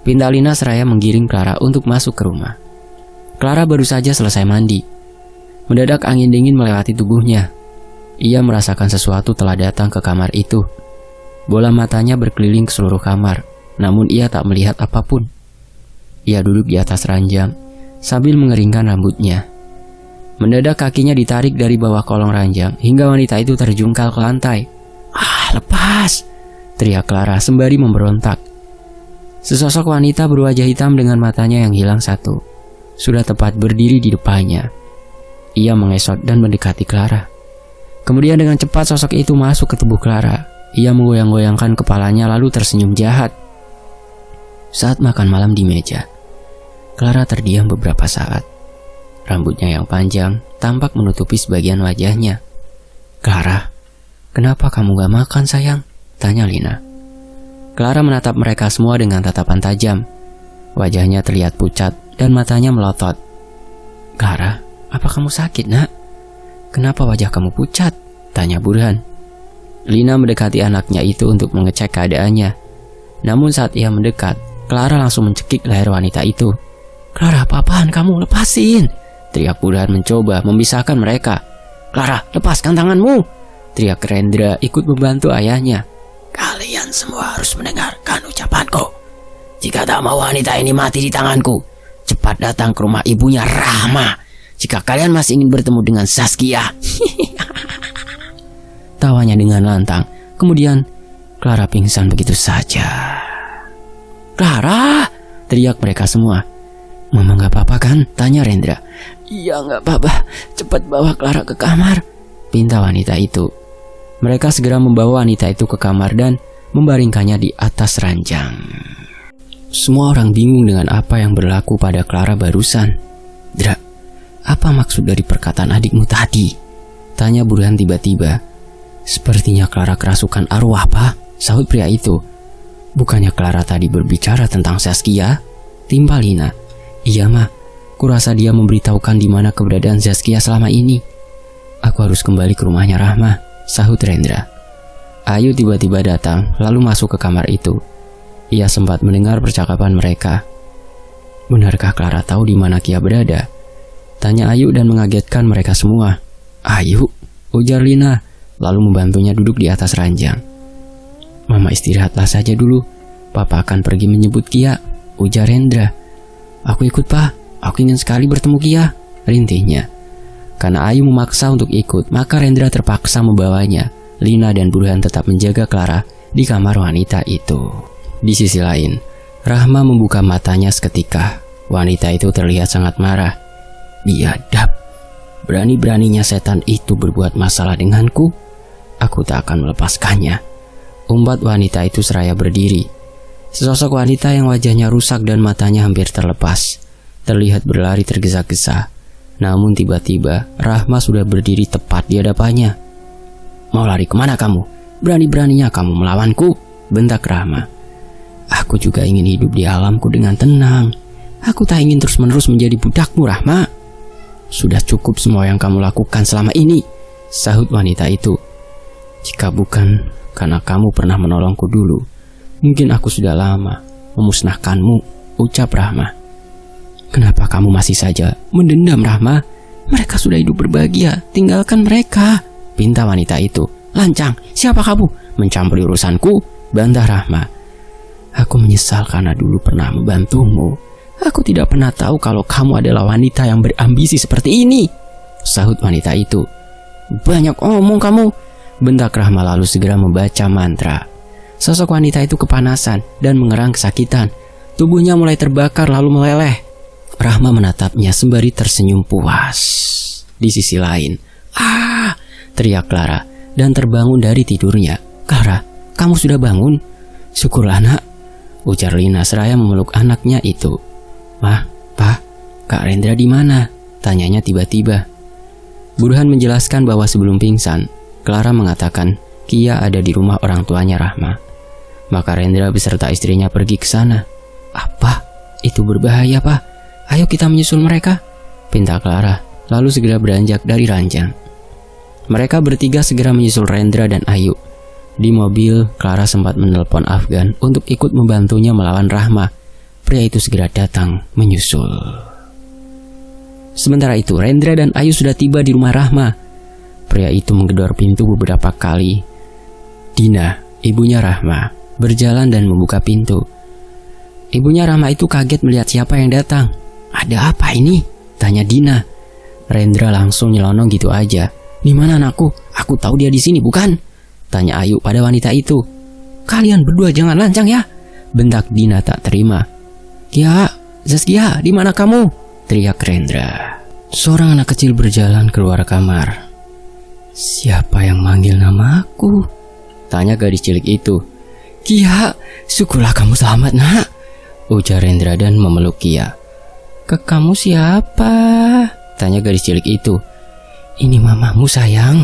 Pinta Lina seraya menggiring Clara untuk masuk ke rumah. Clara baru saja selesai mandi. Mendadak angin dingin melewati tubuhnya. Ia merasakan sesuatu telah datang ke kamar itu. Bola matanya berkeliling ke seluruh kamar, namun ia tak melihat apapun. Ia duduk di atas ranjang sambil mengeringkan rambutnya. Mendadak kakinya ditarik dari bawah kolong ranjang hingga wanita itu terjungkal ke lantai. Ah, lepas! Teriak Clara sembari memberontak. Sesosok wanita berwajah hitam dengan matanya yang hilang satu sudah tepat berdiri di depannya. Ia mengesot dan mendekati Clara. Kemudian dengan cepat sosok itu masuk ke tubuh Clara. Ia menggoyang-goyangkan kepalanya lalu tersenyum jahat. Saat makan malam di meja, Clara terdiam beberapa saat. Rambutnya yang panjang tampak menutupi sebagian wajahnya. Clara, kenapa kamu gak makan, sayang? Tanya Lina. Clara menatap mereka semua dengan tatapan tajam. Wajahnya terlihat pucat dan matanya melotot. Clara, apa kamu sakit, nak? Kenapa wajah kamu pucat? Tanya Burhan. Lina mendekati anaknya itu untuk mengecek keadaannya. Namun saat ia mendekat, Clara langsung mencekik leher wanita itu. Clara, apa-apaan kamu? Lepasin! Teriak Burhan mencoba memisahkan mereka. Clara, lepaskan tanganmu! Teriak Rendra ikut membantu ayahnya. Kalian semua harus mendengarkan ucapanku. Jika tak mau wanita ini mati di tanganku, cepat datang ke rumah ibunya Rahma. Jika kalian masih ingin bertemu dengan Saskia. Tawanya dengan lantang. Kemudian Clara pingsan begitu saja. Clara! Teriak mereka semua. Mama gak apa-apa kan? Tanya Rendra. Iya gak apa-apa. Cepat bawa Clara ke kamar, pinta wanita itu. Mereka segera membawa wanita itu ke kamar dan membaringkannya di atas ranjang. Semua orang bingung dengan apa yang berlaku pada Clara barusan. "Dra, apa maksud dari perkataan adikmu tadi?" tanya Burhan tiba-tiba. "Sepertinya Clara kerasukan arwah, Pak," sahut pria itu. "Bukannya Clara tadi berbicara tentang Zaskia?" timpal Lina. "Iya, Ma. Kurasa dia memberitahukan di mana keberadaan Zaskia selama ini. Aku harus kembali ke rumahnya Rahma," sahut Rendra. Ayu tiba-tiba datang lalu masuk ke kamar itu. Ia sempat mendengar percakapan mereka. "Benarkah Clara tahu di mana Kia berada?" tanya Ayu dan mengagetkan mereka semua. "Ayu," ujar Lina, lalu membantunya duduk di atas ranjang. "Mama istirahatlah saja dulu. Papa akan pergi menjemput Kia," ujar Rendra. "Aku ikut, Pak. Aku ingin sekali bertemu Kia," rintihnya. Karena Ayu memaksa untuk ikut, maka Rendra terpaksa membawanya. Lina dan Burhan tetap menjaga Clara di kamar wanita itu. Di sisi lain, Rahma membuka matanya seketika. Wanita itu terlihat sangat marah. "Biadab, berani-beraninya setan itu berbuat masalah denganku. Aku tak akan melepaskannya," umpat wanita itu seraya berdiri. Sesosok wanita yang wajahnya rusak dan matanya hampir terlepas terlihat berlari tergesa-gesa. Namun tiba-tiba Rahma sudah berdiri tepat di hadapannya. "Mau lari kemana kamu? Berani-beraninya kamu melawanku," bentak Rahma. "Aku juga ingin hidup di alamku dengan tenang. Aku tak ingin terus-menerus menjadi budakmu, Rahma." "Sudah cukup semua yang kamu lakukan selama ini," sahut wanita itu. "Jika bukan karena kamu pernah menolongku dulu, mungkin aku sudah lama memusnahkanmu," ucap Rahma. "Kenapa kamu masih saja mendendam, Rahma? Mereka sudah hidup berbahagia, tinggalkan mereka," pinta wanita itu. "Lancang, siapa kamu? Mencampuri urusanku," bantah Rahma. "Aku menyesal karena dulu pernah membantumu. Aku tidak pernah tahu kalau kamu adalah wanita yang berambisi seperti ini," sahut wanita itu. "Banyak omong kamu," bentak Rahma lalu segera membaca mantra. Sosok wanita itu kepanasan dan mengerang kesakitan. Tubuhnya mulai terbakar lalu meleleh. Rahma menatapnya sembari tersenyum puas. Di sisi lain, "Ah!" teriak Clara dan terbangun dari tidurnya. "Clara, kamu sudah bangun?" "Syukurlah, Nak," ujar Lina seraya memeluk anaknya itu. "Mah, Pa, Kak Rendra di mana?" tanyanya tiba-tiba. Burhan menjelaskan bahwa sebelum pingsan, Clara mengatakan Kia ada di rumah orang tuanya Rahma. Maka Rendra beserta istrinya pergi ke sana. "Apa? Itu berbahaya, Pa. Ayo kita menyusul mereka," pinta Clara, lalu segera beranjak dari ranjang. Mereka bertiga segera menyusul Rendra dan Ayu. Di mobil, Clara sempat menelpon Afgan untuk ikut membantunya melawan Rahma. Pria itu segera datang menyusul. Sementara itu, Rendra dan Ayu sudah tiba di rumah Rahma. Pria itu menggedor pintu beberapa kali. Dina, ibunya Rahma, berjalan dan membuka pintu. Ibunya Rahma itu kaget melihat siapa yang datang. "Ada apa ini?" tanya Dina. Rendra langsung nyelonong gitu aja. "Di mana anakku? Aku tahu dia di sini, bukan?" tanya Ayu pada wanita itu. "Kalian berdua jangan lancang ya," bentak Dina tak terima. "Kia, Zaskia, di mana kamu?" teriak Rendra. Seorang anak kecil berjalan keluar kamar. "Siapa yang manggil nama aku?" tanya gadis cilik itu. "Kia, syukurlah kamu selamat, Nak," ujar Rendra dan memeluk Kia. Kamu siapa?" tanya gadis cilik itu. "Ini mamamu, sayang,"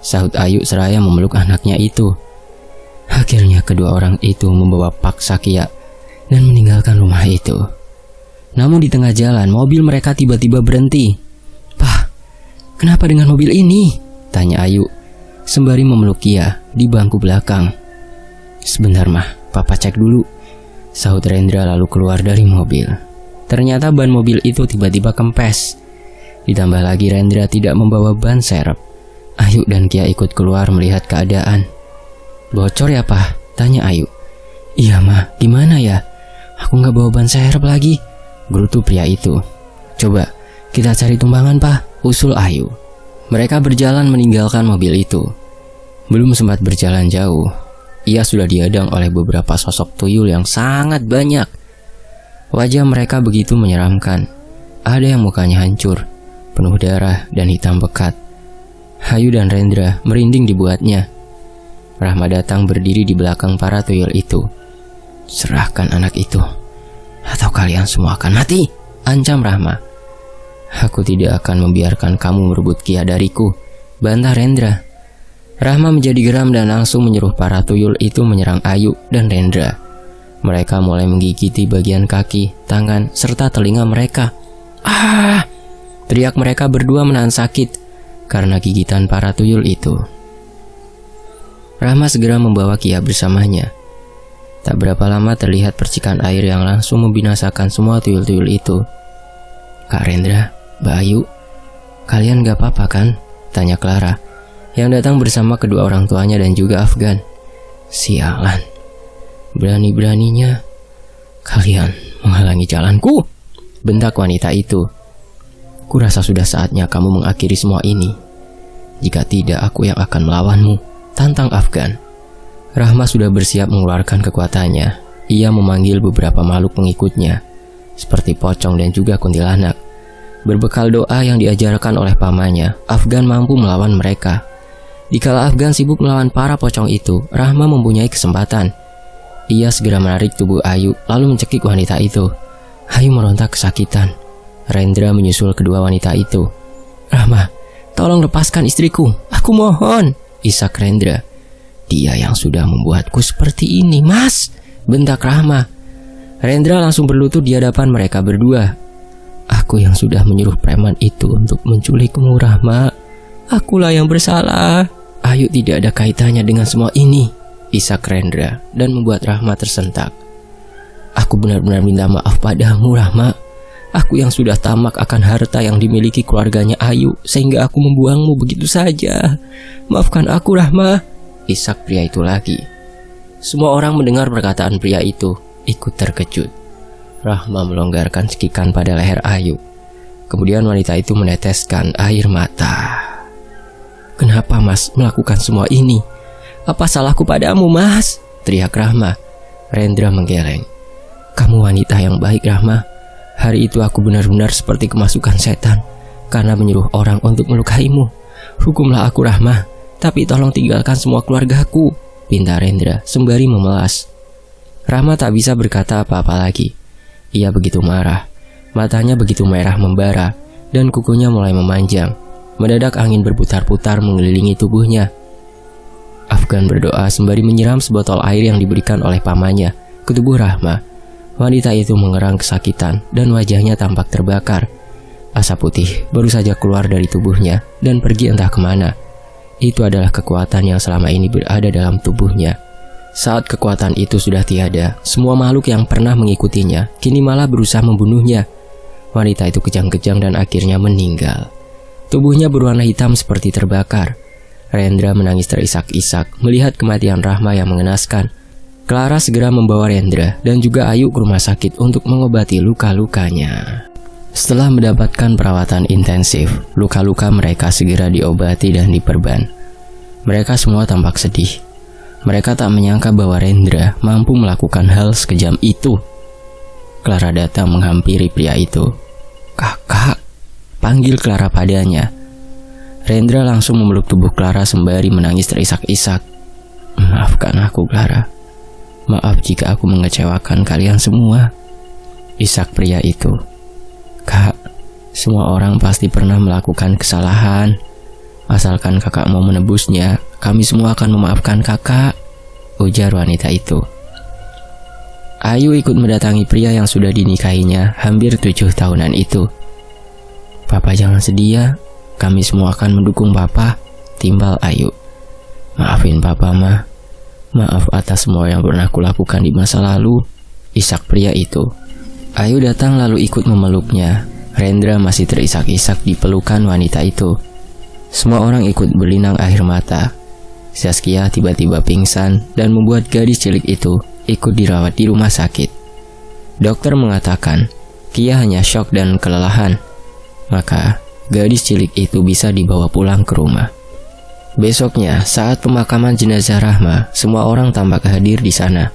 sahut Ayu seraya memeluk anaknya itu. Akhirnya kedua orang itu membawa paksa Kia dan meninggalkan rumah itu. Namun di tengah jalan, mobil mereka tiba-tiba berhenti. "Pah, kenapa dengan mobil ini?" tanya Ayu sembari memeluk Kia di bangku belakang. "Sebentar mah, Papa cek dulu," sahut Rendra lalu keluar dari mobil. Ternyata ban mobil itu tiba-tiba kempes. Ditambah lagi Rendra tidak membawa ban serep. Ayu dan Kia ikut keluar melihat keadaan. "Bocor ya, Pak?" tanya Ayu. "Iya, Ma, gimana ya? Aku nggak bawa ban serep lagi," gerutu pria itu. "Coba kita cari tumpangan, Pak," usul Ayu. Mereka berjalan meninggalkan mobil itu. Belum sempat berjalan jauh, ia sudah dihadang oleh beberapa sosok tuyul yang sangat banyak. Wajah mereka begitu menyeramkan. Ada yang mukanya hancur, penuh darah dan hitam pekat. Ayu dan Rendra merinding dibuatnya. Rahma datang berdiri di belakang para tuyul itu. "Serahkan anak itu, atau kalian semua akan mati," ancam Rahma. "Aku tidak akan membiarkan kamu merebut Kia dariku," bantah Rendra. Rahma menjadi geram dan langsung menyuruh para tuyul itu menyerang Ayu dan Rendra. Mereka mulai menggigiti bagian kaki, tangan, serta telinga mereka. "Ah!" teriak mereka berdua menahan sakit karena gigitan para tuyul itu. Rahma segera membawa Kia bersamanya. Tak berapa lama terlihat percikan air yang langsung membinasakan semua tuyul-tuyul itu. "Kak Rendra, Mbak Ayu, kalian gak apa-apa kan?" tanya Clara, yang datang bersama kedua orang tuanya dan juga Afgan. "Sialan, berani-beraninya kalian menghalangi jalanku," bentak wanita itu. "Kurasa sudah saatnya kamu mengakhiri semua ini. Jika tidak, aku yang akan melawanmu," tantang Afgan. Rahma sudah bersiap mengeluarkan kekuatannya. Ia memanggil beberapa makhluk pengikutnya, seperti pocong dan juga kuntilanak. Berbekal doa yang diajarkan oleh pamannya, Afgan mampu melawan mereka. Dikala Afgan sibuk melawan para pocong itu, Rahma mempunyai kesempatan. Ia segera menarik tubuh Ayu, lalu mencekik wanita itu. Ayu merontak kesakitan. Rendra menyusul kedua wanita itu. "Rahma, tolong lepaskan istriku, aku mohon," isak Rendra. "Dia yang sudah membuatku seperti ini, Mas," bentak Rahma. Rendra langsung berlutut di hadapan mereka berdua. "Aku yang sudah menyuruh preman itu untuk menculikmu, Rahma. Akulah yang bersalah. Ayu tidak ada kaitannya dengan semua ini," isak Rendra dan membuat Rahma tersentak. "Aku benar-benar minta maaf padamu, Rahma. Aku yang sudah tamak akan harta yang dimiliki keluarganya Ayu, sehingga aku membuangmu begitu saja. Maafkan aku, Rahma," isak pria itu lagi. Semua orang mendengar perkataan pria itu, ikut terkejut. Rahma melonggarkan cekikan pada leher Ayu. Kemudian wanita itu meneteskan air mata. "Kenapa Mas melakukan semua ini? Apa salahku padamu, Mas?" teriak Rahma. Rendra menggeleng. "Kamu wanita yang baik, Rahma. Hari itu aku benar-benar seperti kemasukan setan karena menyuruh orang untuk melukaimu. Hukumlah aku, Rahma, tapi tolong tinggalkan semua keluargaku," pinta Rendra sembari memelas. Rahma tak bisa berkata apa-apa lagi. Ia begitu marah. Matanya begitu merah membara dan kukunya mulai memanjang. Mendadak angin berputar-putar mengelilingi tubuhnya. Afgan berdoa sembari menyiram sebotol air yang diberikan oleh pamannya ke tubuh Rahma. Wanita itu mengerang kesakitan dan wajahnya tampak terbakar. Asap putih baru saja keluar dari tubuhnya dan pergi entah kemana. Itu adalah kekuatan yang selama ini berada dalam tubuhnya. Saat kekuatan itu sudah tiada, semua makhluk yang pernah mengikutinya kini malah berusaha membunuhnya. Wanita itu kejang-kejang dan akhirnya meninggal. Tubuhnya berwarna hitam seperti terbakar. Rendra menangis terisak-isak melihat kematian Rahma yang mengenaskan. Clara segera membawa Rendra dan juga Ayu ke rumah sakit untuk mengobati luka-lukanya. Setelah mendapatkan perawatan intensif, luka-luka mereka segera diobati dan diperban. Mereka semua tampak sedih. Mereka tak menyangka bahwa Rendra mampu melakukan hal sekejam itu. Clara datang menghampiri pria itu. "Kakak," panggil Clara padanya. Rendra langsung memeluk tubuh Clara sembari menangis terisak-isak. "Maafkan aku, Clara. Maaf jika aku mengecewakan kalian semua," isak pria itu. "Kak, semua orang pasti pernah melakukan kesalahan. Asalkan kakak mau menebusnya, kami semua akan memaafkan kakak," ujar wanita itu. Ayu ikut mendatangi pria yang sudah dinikahinya hampir 7 tahunan itu. "Papa jangan sedih ya, kami semua akan mendukung Papa," timbal Ayu. "Maafin Papa, Ma. Maaf atas semua yang pernah kulakukan di masa lalu," isak pria itu. Ayu datang lalu ikut memeluknya. Rendra masih terisak-isak di pelukan wanita itu. Semua orang ikut berlinang air mata. Zaskia tiba-tiba pingsan dan membuat gadis cilik itu ikut dirawat di rumah sakit. Dokter mengatakan Kia hanya syok dan kelelahan. Maka gadis cilik itu bisa dibawa pulang ke rumah. Besoknya, saat pemakaman jenazah Rahma, semua orang tampak hadir di sana.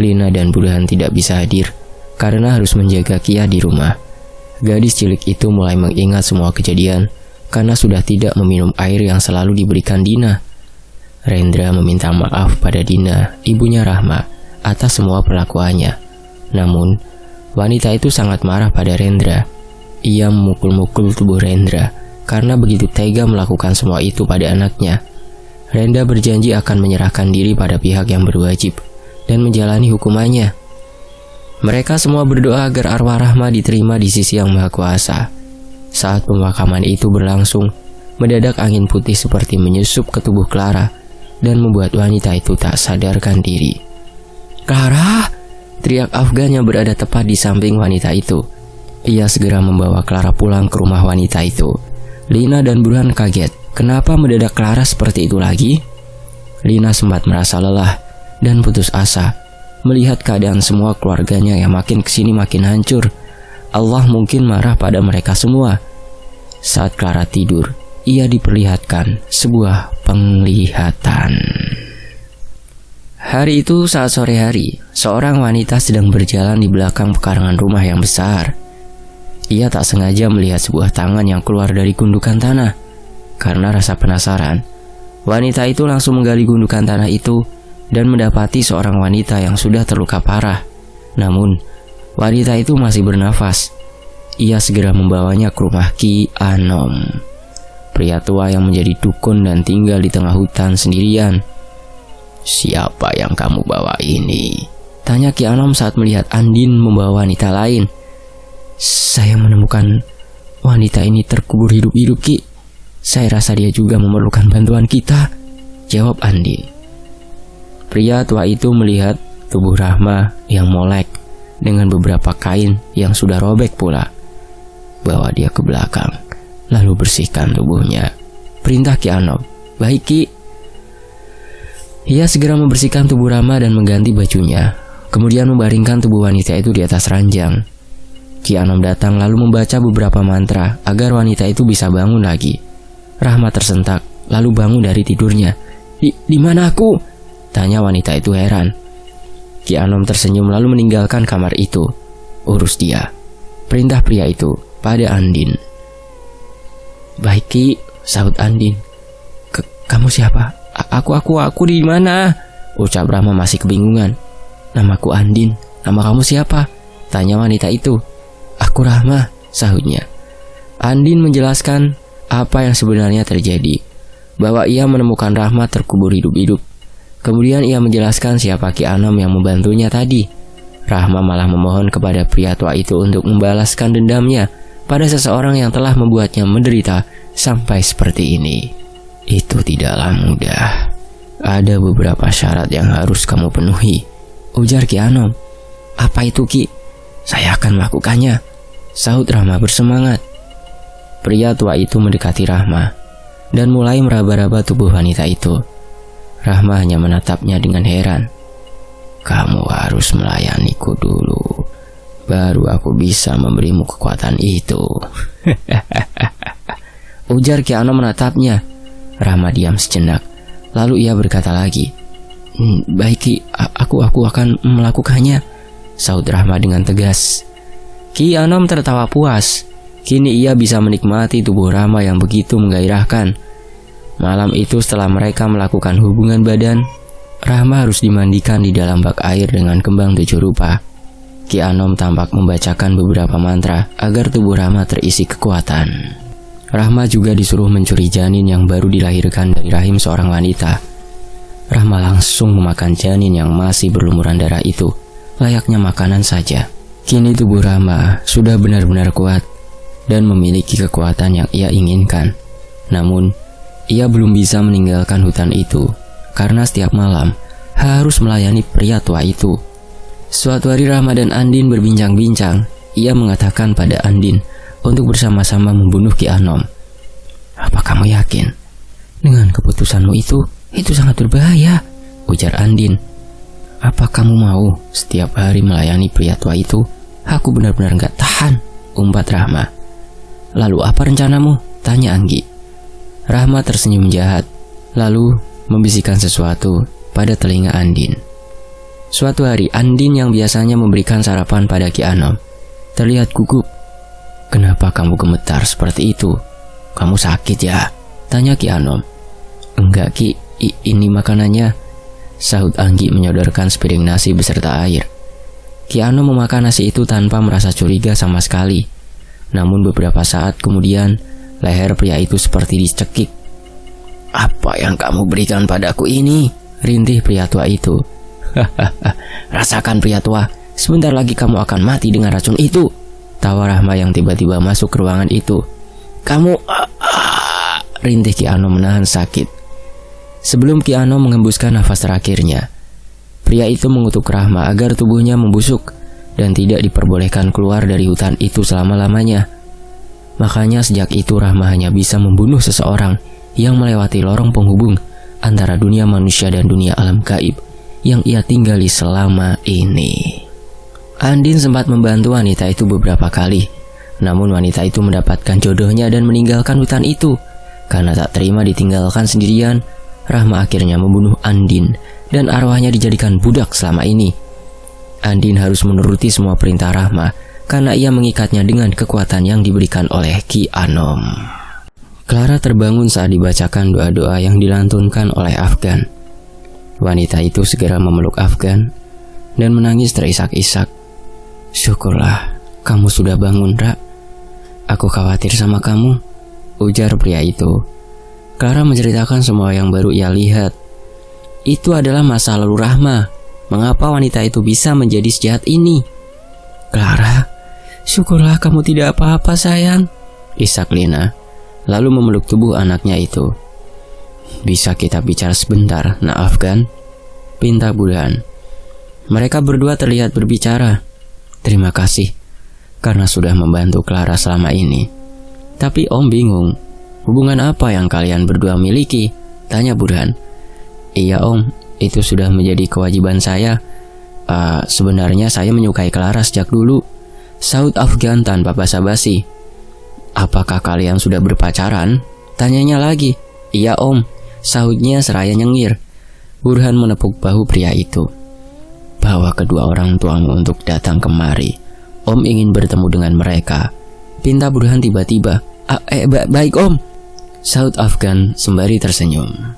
Lina dan Burhan tidak bisa hadir karena harus menjaga Kia di rumah. Gadis cilik itu mulai mengingat semua kejadian karena sudah tidak meminum air yang selalu diberikan Dina. Rendra meminta maaf pada Dina, ibunya Rahma, atas semua perlakuannya. Namun, wanita itu sangat marah pada Rendra. Ia memukul-mukul tubuh Rendra karena begitu tega melakukan semua itu pada anaknya. Rendra berjanji akan menyerahkan diri pada pihak yang berwajib dan menjalani hukumannya. Mereka semua berdoa agar arwah Rahma diterima di sisi Yang Maha Kuasa. Saat pemakaman itu berlangsung, mendadak angin putih seperti menyusup ke tubuh Clara dan membuat wanita itu tak sadarkan diri. "Clara!" teriak Afgan yang berada tepat di samping wanita itu. Ia segera membawa Clara pulang ke rumah wanita itu. Lina dan Burhan kaget. Kenapa mendadak Clara seperti itu lagi? Lina sempat merasa lelah dan putus asa melihat keadaan semua keluarganya yang makin kesini makin hancur. Allah mungkin marah pada mereka semua. Saat Clara tidur, ia diperlihatkan sebuah penglihatan. Hari itu saat sore hari, seorang wanita sedang berjalan di belakang pekarangan rumah yang besar. Ia tak sengaja melihat sebuah tangan yang keluar dari gundukan tanah. Karena rasa penasaran, wanita itu langsung menggali gundukan tanah itu dan mendapati seorang wanita yang sudah terluka parah. Namun, wanita itu masih bernafas. Ia segera membawanya ke rumah Ki Anom, pria tua yang menjadi dukun dan tinggal di tengah hutan sendirian. "Siapa yang kamu bawa ini?" tanya Ki Anom saat melihat Andin membawa wanita lain. "Saya menemukan wanita ini terkubur hidup-hidup, Ki. Saya rasa dia juga memerlukan bantuan kita," jawab Andin. Pria tua itu melihat tubuh Rahma yang molek dengan beberapa kain yang sudah robek pula. Bawa dia ke belakang, lalu bersihkan tubuhnya, perintah Ki Anom. "Baik, Ki." Ia segera membersihkan tubuh Rahma dan mengganti bajunya, kemudian membaringkan tubuh wanita itu di atas ranjang. Ki Anom datang lalu membaca beberapa mantra agar wanita itu bisa bangun lagi. Rahma tersentak, lalu bangun dari tidurnya. Di mana aku?" tanya wanita itu heran. Ki Anom tersenyum lalu meninggalkan kamar itu. "Urus dia," perintah pria itu pada Andin. "Baik, Ki," sahut Andin. Kamu siapa? Aku di mana?" ucap Rahma masih kebingungan. "Namaku Andin. Nama kamu siapa?" tanya wanita itu. "Aku Rahma," sahutnya. Andin menjelaskan apa yang sebenarnya terjadi, bahwa ia menemukan Rahma terkubur hidup-hidup. Kemudian ia menjelaskan siapa Ki Anom yang membantunya tadi. Rahma malah memohon kepada pria tua itu untuk membalaskan dendamnya pada seseorang yang telah membuatnya menderita sampai seperti ini. "Itu tidaklah mudah. Ada beberapa syarat yang harus kamu penuhi," ujar Ki Anom. "Apa itu, Ki?" "Saya akan melakukannya," sahut Rahma bersemangat. Pria tua itu mendekati Rahma dan mulai meraba-raba tubuh wanita itu. Rahma hanya menatapnya dengan heran. "Kamu harus melayaniku dulu, baru aku bisa memberimu kekuatan itu," ujar Ki Anom menatapnya. Rahma diam sejenak, lalu ia berkata lagi. "Baik, Ki, aku akan melakukannya," sahut Rahma dengan tegas. Ki Anom tertawa puas. Kini ia bisa menikmati tubuh Rahma yang begitu menggairahkan. Malam itu setelah mereka melakukan hubungan badan, Rahma harus dimandikan di dalam bak air dengan kembang 7 rupa. Ki Anom tampak membacakan beberapa mantra agar tubuh Rahma terisi kekuatan. Rahma juga disuruh mencuri janin yang baru dilahirkan dari rahim seorang wanita. Rahma langsung memakan janin yang masih berlumuran darah itu, layaknya makanan saja. Kini tubuh Rahma sudah benar-benar kuat dan memiliki kekuatan yang ia inginkan. Namun, ia belum bisa meninggalkan hutan itu karena setiap malam harus melayani pria tua itu. Suatu hari Rahma dan Andin berbincang-bincang. Ia mengatakan pada Andin untuk bersama-sama membunuh Ki Anom. "Apa kamu yakin dengan keputusanmu itu? Itu sangat berbahaya," ujar Andin. "Apa kamu mau setiap hari melayani pria tua itu? Aku benar-benar gak tahan," umpat Rahma. "Lalu apa rencanamu?" tanya Anggi. Rahma tersenyum jahat, lalu membisikkan sesuatu pada telinga Andin. Suatu hari, Andin yang biasanya memberikan sarapan pada Ki Anom terlihat gugup. "Kenapa kamu gemetar seperti itu? Kamu sakit ya?" tanya Ki Anom. "Enggak, Ki, Ini makanannya, sahut Anggi menyodorkan sepiring nasi beserta air. Ki Anom memakan nasi itu tanpa merasa curiga sama sekali. Namun beberapa saat kemudian, leher pria itu seperti dicekik. "Apa yang kamu berikan padaku ini?" rintih pria tua itu. "Hahaha, rasakan pria tua, sebentar lagi kamu akan mati dengan racun itu," tawa Rahma yang tiba-tiba masuk ke ruangan itu. "Kamu..." rintih Ki Anom menahan sakit. Sebelum Ki Anom mengembuskan nafas terakhirnya, pria itu mengutuk Rahma agar tubuhnya membusuk dan tidak diperbolehkan keluar dari hutan itu selama-lamanya. Makanya sejak itu Rahma hanya bisa membunuh seseorang yang melewati lorong penghubung antara dunia manusia dan dunia alam gaib yang ia tinggali selama ini. Andin sempat membantu wanita itu beberapa kali, namun wanita itu mendapatkan jodohnya dan meninggalkan hutan itu. Karena tak terima ditinggalkan sendirian, Rahma akhirnya membunuh Andin dan arwahnya dijadikan budak selama ini. Andin harus menuruti semua perintah Rahma karena ia mengikatnya dengan kekuatan yang diberikan oleh Ki Anom. Clara terbangun saat dibacakan doa-doa yang dilantunkan oleh Afgan. Wanita itu segera memeluk Afgan dan menangis terisak-isak. "Syukurlah kamu sudah bangun, Ra. Aku khawatir sama kamu," ujar pria itu. Clara menceritakan semua yang baru ia lihat. Itu adalah masa lalu Rahma. Mengapa wanita itu bisa menjadi sejahat ini? "Clara, syukurlah kamu tidak apa-apa sayang," isak Lina, lalu memeluk tubuh anaknya itu. "Bisa kita bicara sebentar, nak Afgan?" pinta Burhan. Mereka berdua terlihat berbicara. "Terima kasih karena sudah membantu Clara selama ini. Tapi Om bingung, hubungan apa yang kalian berdua miliki?" tanya Burhan. "Iya Om, itu sudah menjadi kewajiban saya. Sebenarnya saya menyukai Clara sejak dulu," sahut Afgan tanpa basa-basi. "Apakah kalian sudah berpacaran?" tanyanya lagi. "Iya Om," sahutnya seraya nyengir. Burhan menepuk bahu pria itu. "Bawa kedua orang tuamu untuk datang kemari. Om ingin bertemu dengan mereka," pinta Burhan tiba-tiba. Baik Om," sahut Afgan sembari tersenyum.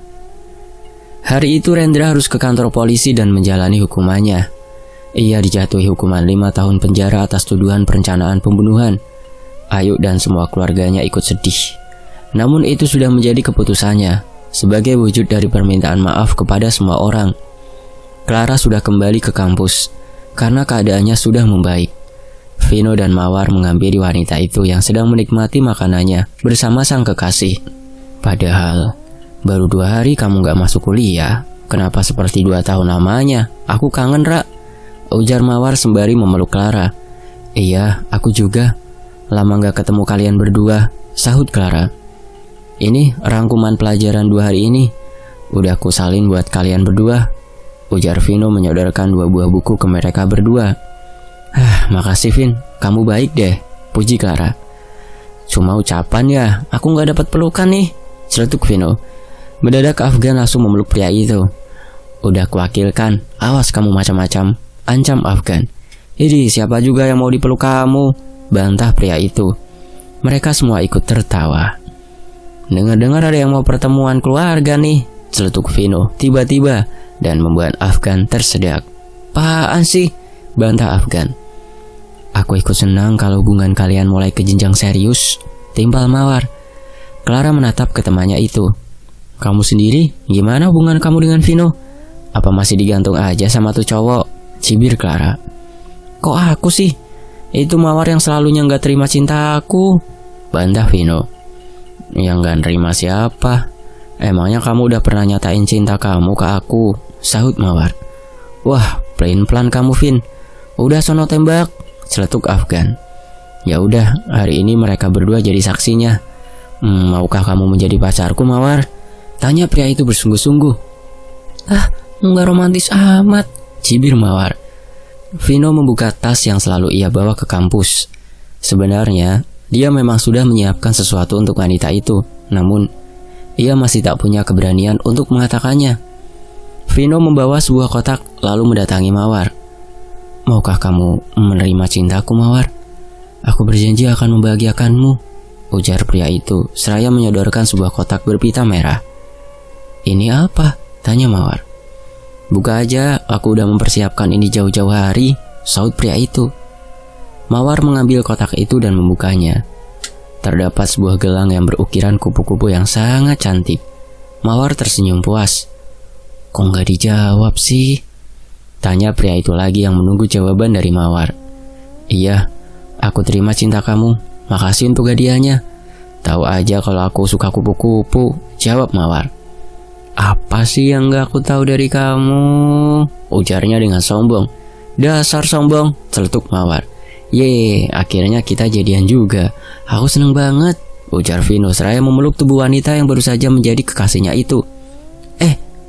Hari itu Rendra harus ke kantor polisi dan menjalani hukumannya. Ia dijatuhi hukuman 5 tahun penjara atas tuduhan perencanaan pembunuhan. Ayu dan semua keluarganya ikut sedih. Namun itu sudah menjadi keputusannya sebagai wujud dari permintaan maaf kepada semua orang. Clara sudah kembali ke kampus karena keadaannya sudah membaik. Vino dan Mawar menghampiri wanita itu yang sedang menikmati makanannya bersama sang kekasih. "Padahal baru 2 hari kamu gak masuk kuliah. Kenapa seperti 2 tahun lamanya? Aku kangen, Ra," ujar Mawar sembari memeluk Clara. "Iya, aku juga. Lama gak ketemu kalian berdua," sahut Clara. "Ini rangkuman pelajaran 2 hari ini. Udah aku salin buat kalian berdua," ujar Vino menyodorkan 2 buah buku ke mereka berdua. Makasih Vin, kamu baik deh," puji Clara. "Cuma ucapan ya, aku gak dapat pelukan nih," celetuk Vino. Mendadak Afgan langsung memeluk pria itu. "Udah kuwakilkan, awas kamu macam-macam," ancam Afgan. "Ini siapa juga yang mau dipeluk kamu?" bantah pria itu. Mereka semua ikut tertawa. "Dengar-dengar ada yang mau pertemuan keluarga nih," celetuk Vino tiba-tiba dan membuat Afgan tersedak. "Apaan sih?" bantah Afgan. "Aku ikut senang kalau hubungan kalian mulai ke jenjang serius," timpal Mawar. Clara menatap ke temannya itu. "Kamu sendiri, gimana hubungan kamu dengan Vino? Apa masih digantung aja sama tuh cowok?" cibir Clara. "Kok aku sih? Itu Mawar yang selalunya gak terima cinta aku," bantah Vino. "Yang gak nerima siapa? Emangnya kamu udah pernah nyatain cinta kamu ke aku?" sahut Mawar. "Wah, plain-plan kamu Vin. Udah sono tembak," celetuk Afgan. "Ya udah, hari ini mereka berdua jadi saksinya. Maukah kamu menjadi pacarku Mawar?" tanya pria itu bersungguh-sungguh. Nggak romantis amat," cibir Mawar. Vino membuka tas yang selalu ia bawa ke kampus. Sebenarnya, dia memang sudah menyiapkan sesuatu untuk wanita itu, namun ia masih tak punya keberanian untuk mengatakannya. Vino membawa sebuah kotak lalu mendatangi Mawar. "Maukah kamu menerima cintaku Mawar? Aku berjanji akan membahagiakanmu," ujar pria itu seraya menyodorkan sebuah kotak berpita merah. Ini apa? Tanya Mawar. Buka aja, aku udah mempersiapkan ini jauh-jauh hari, sahut pria itu. Mawar mengambil kotak itu dan membukanya. Terdapat sebuah gelang yang berukiran kupu-kupu yang sangat cantik. Mawar tersenyum puas. Kok nggak dijawab sih? Tanya pria itu lagi yang menunggu jawaban dari Mawar. Iya, aku terima cinta kamu. Makasih untuk hadiahnya. Tahu aja kalau aku suka kupu-kupu, jawab Mawar. Apa sih yang gak aku tahu dari kamu? Ujarnya dengan sombong. Dasar sombong, celetuk Mawar. Ye, akhirnya kita jadian juga. Aku seneng banget, ujar Vino seraya memeluk tubuh wanita yang baru saja menjadi kekasihnya itu.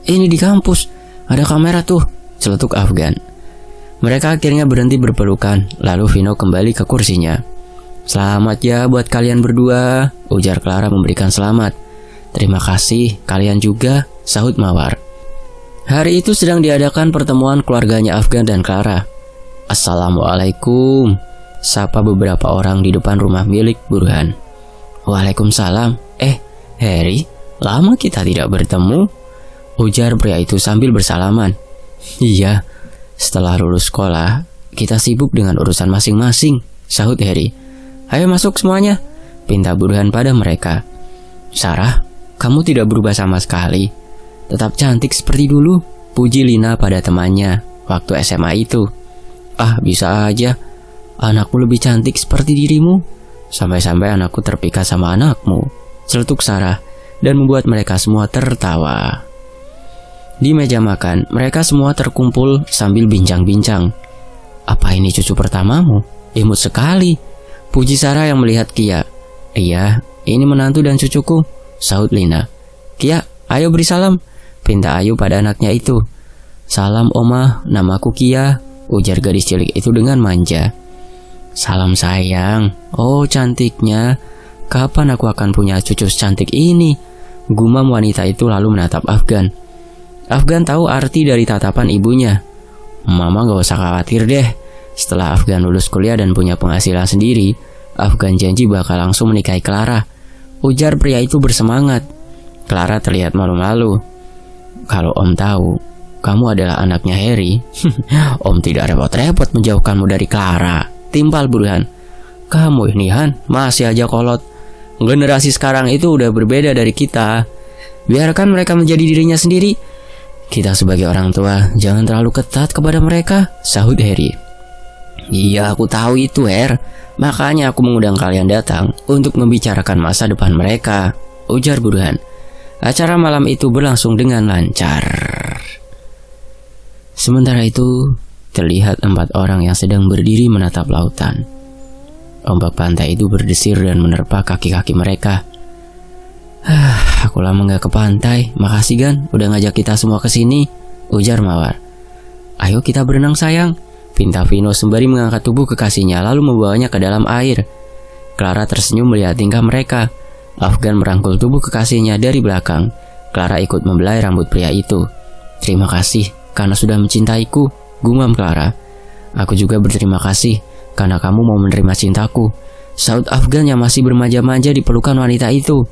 Ini di kampus, ada kamera tuh, celetuk Afgan. Mereka akhirnya berhenti berpelukan, lalu Vino kembali ke kursinya. Selamat ya buat kalian berdua, ujar Clara memberikan selamat. Terima kasih, kalian juga, sahut Mawar. Hari itu sedang diadakan pertemuan keluarganya Afgan dan Clara. Assalamualaikum, sapa beberapa orang di depan rumah milik Burhan. Waalaikumsalam. Harry, lama kita tidak bertemu, ujar pria itu sambil bersalaman. Iya, setelah lulus sekolah, kita sibuk dengan urusan masing-masing, sahut Harry. Ayo masuk semuanya, pinta Burhan pada mereka. Sarah, kamu tidak berubah sama sekali. Tetap cantik seperti dulu, puji Lina pada temannya waktu SMA itu. Ah, bisa aja. Anakmu lebih cantik seperti dirimu. Sampai-sampai anakku terpikat sama anakmu, celetuk Sarah, dan membuat mereka semua tertawa. Di meja makan, mereka semua terkumpul sambil bincang-bincang. Apa ini cucu pertamamu? Imut sekali, puji Sarah yang melihat Kia. Iya, ini menantu dan cucuku, sahut Lina. Kia, ayo beri salam, pinta Ayu pada anaknya itu. Salam Oma, namaku Kia, ujar gadis cilik itu dengan manja. Salam sayang. Oh cantiknya, kapan aku akan punya cucu secantik ini? Gumam wanita itu lalu menatap Afgan. Afgan tahu arti dari tatapan ibunya. Mama gak usah khawatir deh. Setelah Afgan lulus kuliah dan punya penghasilan sendiri, Afgan janji bakal langsung menikahi Clara, ujar pria itu bersemangat. Clara terlihat malu-malu. Kalau Om tahu kamu adalah anaknya Harry, Om tidak repot-repot menjauhkanmu dari Clara, timpal Burhan. Kamu ini Han, masih aja kolot. Generasi sekarang itu udah berbeda dari kita. Biarkan mereka menjadi dirinya sendiri. Kita sebagai orang tua jangan terlalu ketat kepada mereka, sahut Harry. Iya, aku tahu itu, Her. Makanya aku mengundang kalian datang untuk membicarakan masa depan mereka, ujar Burhan. Acara malam itu berlangsung dengan lancar. Sementara itu, terlihat 4 orang yang sedang berdiri menatap lautan. Ombak pantai itu berdesir dan menerpa kaki-kaki mereka. Aku lama gak ke pantai. Makasih Gan, udah ngajak kita semua ke sini, ujar Mawar. Ayo kita berenang sayang, pinta Vino sembari mengangkat tubuh kekasihnya lalu membawanya ke dalam air. Clara tersenyum melihat tingkah mereka. Afgan merangkul tubuh kekasihnya dari belakang. Clara ikut membelai rambut pria itu. Terima kasih karena sudah mencintaiku, gumam Clara. Aku juga berterima kasih karena kamu mau menerima cintaku, sahut Afgan yang masih bermanja-manja di pelukan wanita itu.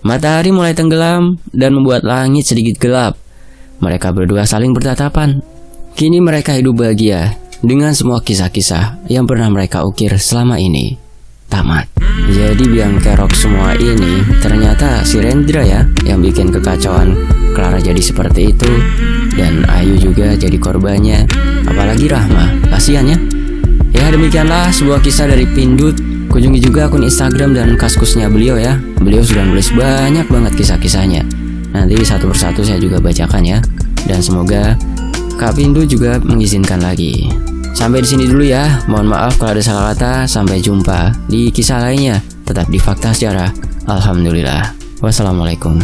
Matahari mulai tenggelam dan membuat langit sedikit gelap. Mereka berdua saling bertatapan. Kini mereka hidup bahagia dengan semua kisah-kisah yang pernah mereka ukir selama ini. Tamat. Jadi biang kerok semua ini ternyata si Rendra ya yang bikin kekacauan Clara jadi seperti itu, dan Ayu juga jadi korbannya. Apalagi Rahma, kasihan ya. Ya demikianlah sebuah kisah dari Pindut. Kunjungi juga akun Instagram dan kaskusnya beliau ya. Beliau sudah nulis banyak banget kisah-kisahnya. Nanti satu persatu saya juga bacakan ya. Dan semoga Kak Pindu juga mengizinkan lagi. Sampai di sini dulu ya. Mohon maaf kalau ada salah kata. Sampai jumpa di kisah lainnya. Tetap di Fakta Sejarah. Alhamdulillah. Wassalamualaikum.